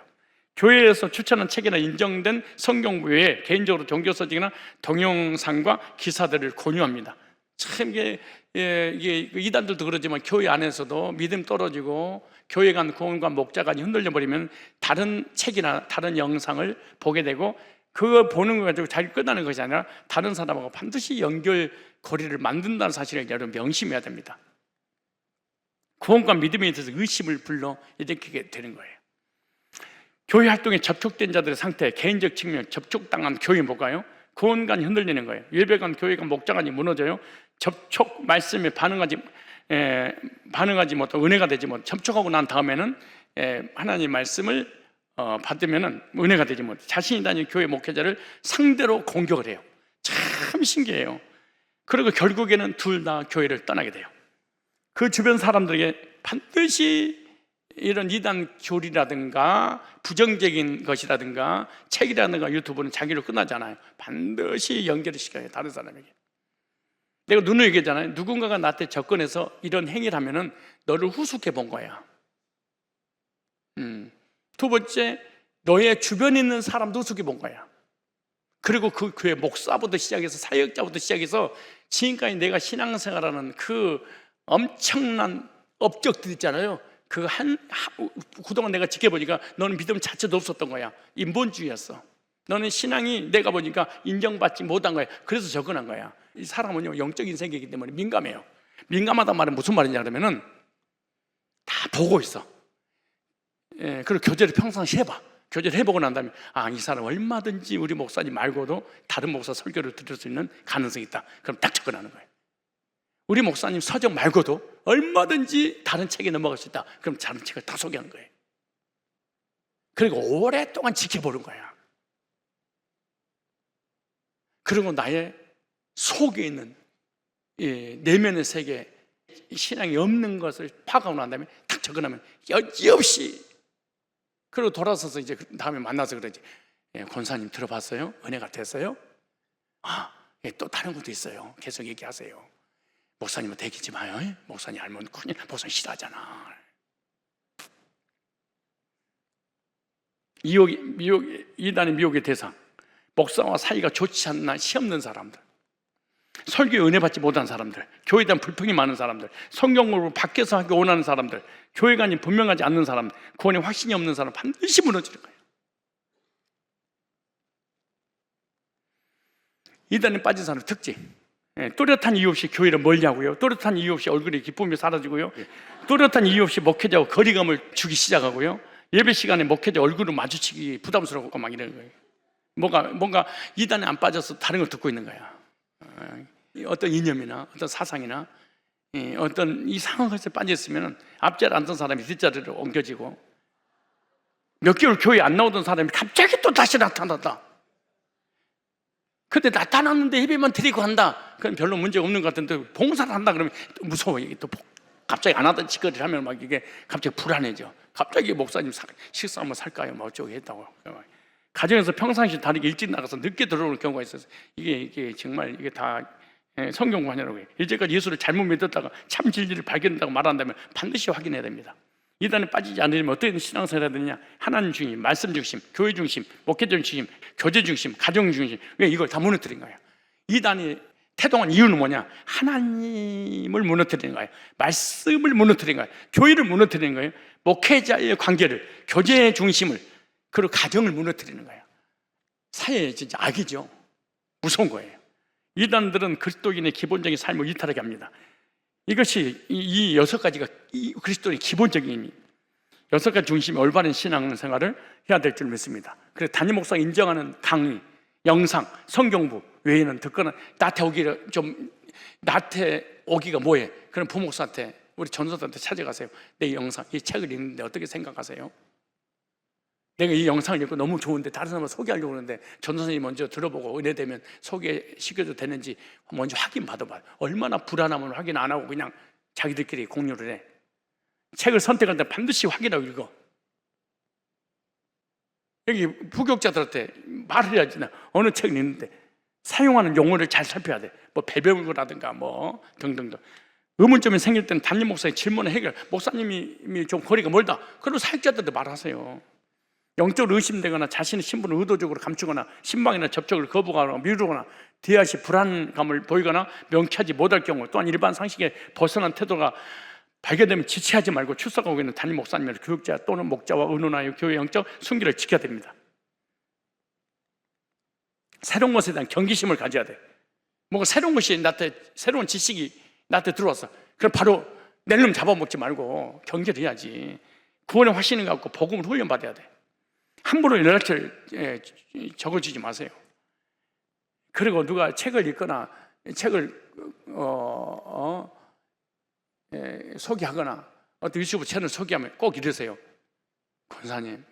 교회에서 추천한 책이나 인정된 성경 외에 개인적으로 종교서적이나 동영상과 기사들을 공유합니다. 참 이게 이단들도 그러지만 교회 안에서도 믿음 떨어지고 교회 간 구원과 목자가 흔들려 버리면 다른 책이나 다른 영상을 보게 되고 그거 보는 거 가지고 자기 끝나는 것이 아니라 다른 사람하고 반드시 연결고리를 만든다는 사실을 여러분 명심해야 됩니다. 구원과 믿음에 대해서 의심을 불러일으키게 되는 거예요. 교회 활동에 접촉된 자들의 상태, 개인적 측면, 접촉당한 교회 뭘까요? 구원관이 흔들리는 거예요. 예배관, 교회관, 목자관이 무너져요. 접촉 말씀에 반응하지 못하고 은혜가 되지 못. 접촉하고 난 다음에는 하나님 말씀을 받으면은 은혜가 되지 못. 자신이 다니는 교회 목회자를 상대로 공격을 해요. 참 신기해요. 그리고 결국에는 둘 다 교회를 떠나게 돼요. 그 주변 사람들에게 반드시 이런 이단 교리라든가 부정적인 것이라든가 책이라든가 유튜브는 자기로 끝나잖아요. 반드시 연결을 시켜요. 다른 사람에게. 내가 눈을 얘기하잖아요. 누군가가 나한테 접근해서 이런 행위를 하면은 너를 후숙해 본 거야. 두 번째, 너의 주변에 있는 사람도 후숙해 본 거야. 그리고 그 교회 목사부터 시작해서 사역자부터 시작해서 지금까지 내가 신앙생활하는 그 엄청난 업적들 있잖아요. 그동안 내가 지켜보니까 너는 믿음 자체도 없었던 거야. 인본주의였어. 너는 신앙이 내가 보니까 인정받지 못한 거야. 그래서 접근한 거야. 이 사람은요, 영적인 세계이기 때문에 민감해요. 민감하단 말은 무슨 말이냐 그러면은 다 보고 있어. 그리고 교제를 평상시 해봐. 교제를 해보고 난 다음에 이 사람 얼마든지 우리 목사님 말고도 다른 목사 설교를 들을 수 있는 가능성이 있다. 그럼 딱 접근하는 거예요. 우리 목사님 서적 말고도 얼마든지 다른 책에 넘어갈 수 있다. 그럼 다른 책을 다 소개하는 거예요. 그리고 오랫동안 지켜보는 거야. 그리고 나의 속에 있는 내면의 세계, 신앙이 없는 것을 파악하고 난 다음에 딱 접근하면 여지없이, 그리고 돌아서서 이제 다음에 만나서 그러지. 권사님 들어봤어요? 은혜가 됐어요? 또 다른 것도 있어요. 계속 얘기하세요. 목사님은 대기지 마요. 목사님 알면 큰일, 목사님 싫어하잖아. 이단의 미혹의 대상, 목사와 사이가 좋지 않나 시없는 사람들, 설교에 은혜 받지 못한 사람들, 교회에 대한 불평이 많은 사람들, 성경으로 밖에서 하기 원하는 사람들, 교회관이 분명하지 않는 사람들, 구원에 확신이 없는 사람 반드시 무너지는 거예요. 이단에 빠진 사람 특징, 또렷한 이유 없이 교회를 멀리하고요, 또렷한 이유 없이 얼굴에 기쁨이 사라지고요, 또렷한 이유 없이 목회자와 거리감을 주기 시작하고요, 예배 시간에 목회자 얼굴을 마주치기 부담스럽고 막 이러는 거예요. 뭔가 이단에 안 빠져서 다른 걸 듣고 있는 거야. 어떤 이념이나 어떤 사상이나 어떤 이상한 것에 빠졌으면 앞자리에 앉은 사람이 뒷자리로 옮겨지고, 몇 개월 교회 안 나오던 사람이 갑자기 또 다시 나타났다. 근데 나타났는데 예배만 드리고 한다, 그건 별로 문제가 없는 것 같은데 봉사를 한다 그러면 또 무서워. 이게 또 갑자기 안 하던 짓거리를 하면 막 이게 갑자기 불안해져. 갑자기 목사님 식사 한번 살까요? 뭐 어쩌고 했다고. 가정에서 평상시 다르게 일찍 나가서 늦게 들어오는 경우가 있어서 이게 정말 이게 다 성경관이라고 해요. 이제까지 예수를 잘못 믿었다가 참 진리를 발견한다고 말한다면 반드시 확인해야 됩니다. 이단에 빠지지 않으려면 어떤 신앙생활을 해야 되느냐? 하나님 중심, 말씀 중심, 교회 중심, 목회자 중심, 교제 중심, 가정 중심. 왜 이걸 다 무너뜨린 거예요? 이단이 태동한 이유는 뭐냐? 하나님을 무너뜨리는 거예요. 말씀을 무너뜨리는 거예요. 교회를 무너뜨리는 거예요. 목회자의 관계를, 교제 중심을, 그리고 가정을 무너뜨리는 거예요. 사회의 진짜 악이죠. 무서운 거예요. 이단들은 그리스도인의 기본적인 삶을 이탈하게 합니다. 이것이 이 6가지가 그리스도의 기본적인 6가지 중심의 올바른 신앙생활을 해야 될 줄 믿습니다. 그래서 담임 목사가 인정하는 강의, 영상, 성경부 외에는 듣거나 나한테 오기가 뭐해? 그럼 부목사한테, 우리 전도사한테 찾아가세요. 내 영상, 이 책을 읽는데 어떻게 생각하세요? 내가 이 영상을 읽고 너무 좋은데 다른 사람을 소개하려고 하는데 전도사님이 먼저 들어보고 은혜되면 소개시켜도 되는지 먼저 확인 받아봐요. 얼마나 불안하면 확인 안 하고 그냥 자기들끼리 공유를 해. 책을 선택할 때 반드시 확인하고 읽어. 여기 부교육자들한테 말을 해야지. 어느 책을 읽는데 사용하는 용어를 잘 살펴야 돼. 뭐 배배물고라든가 뭐 등등등. 의문점이 생길 때는 담임 목사의 질문을 해결. 목사님이 좀 거리가 멀다. 그리고 사역자들도 말하세요. 영적으로 의심되거나 자신의 신분을 의도적으로 감추거나 신방이나 접촉을 거부하거나 미루거나 뒤앗이 불안감을 보이거나 명쾌하지 못할 경우, 또한 일반 상식에 벗어난 태도가 발견되면 지체하지 말고 출석하고 있는 담임 목사님이나 교육자 또는 목자와 의논하여 교회 영적 순기를 지켜야 됩니다. 새로운 것에 대한 경기심을 가져야 돼. 뭔가 새로운 것이 나한테, 새로운 지식이 나한테 들어왔어. 그럼 바로 내 놈 잡아먹지 말고 경계를 해야지. 구원의 확신을 갖고 복음을 훈련받아야 돼. 함부로 연락처를 적어주지 마세요. 그리고 누가 책을 읽거나 책을 소개하거나 어떤 유튜브 채널 소개하면 꼭 이러세요. 권사님,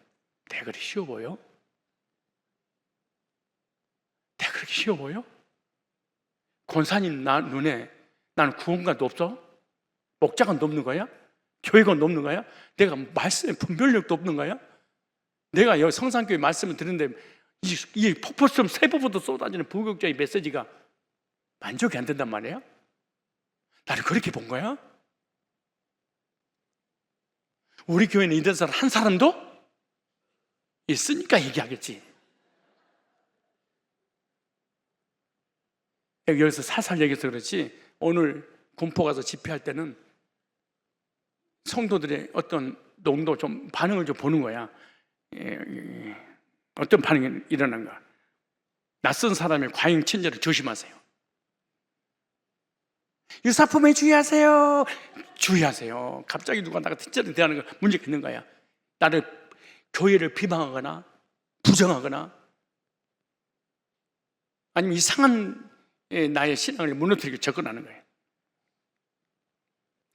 내가 그렇게 쉬워 보여? 내가 그렇게 쉬워 보여? 권사님 나 눈에 나는 구원관도 없어? 목자관도 없는 거야? 교회관도 없는 거야? 내가 말씀에 분별력도 없는 거야? 내가 여기 성산교회 말씀을 듣는데 이 폭포처럼 세포부터 쏟아지는 부교육자의 메시지가 만족이 안 된단 말이야? 나를 그렇게 본 거야? 우리 교회는 이런 사람 한 사람도 있으니까 얘기하겠지. 여기서 살살 얘기해서 그렇지, 오늘 군포 가서 집회할 때는 성도들의 어떤 농도 좀 반응을 좀 보는 거야. 어떤 반응이 일어난가. 낯선 사람의 과잉 친절을 조심하세요. 유사품에 주의하세요. 주의하세요. 갑자기 누가 나가 친절히 대하는 거 문제가 있는 거야. 나를, 교회를 비방하거나 부정하거나 아니면 이상한 나의 신앙을 무너뜨리고 접근하는 거예요.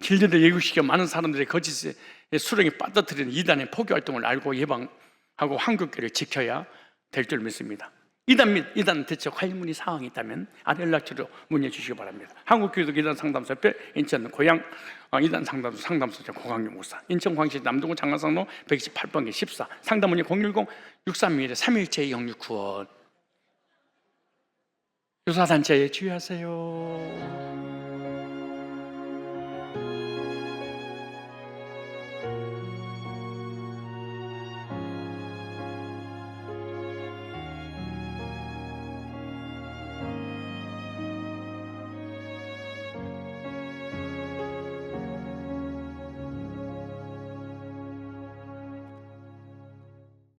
진리를 예고시켜 많은 사람들의 거짓의 수렁에 빠뜨리는 이단의 포교 활동을 알고 예방하고 한국교회를 지켜야 될 줄 믿습니다. 이단 대처 관문의 사항이 있다면 아래 연락처로 문의해 주시기 바랍니다. 한국교회도 이단 상담소협회 인천 고양 이단 상담소 고강용 목사, 인천 광시 남동구 장안상로 128번기 14, 상담 문의 010-6321-317-069원. 유사단체에 주의하세요.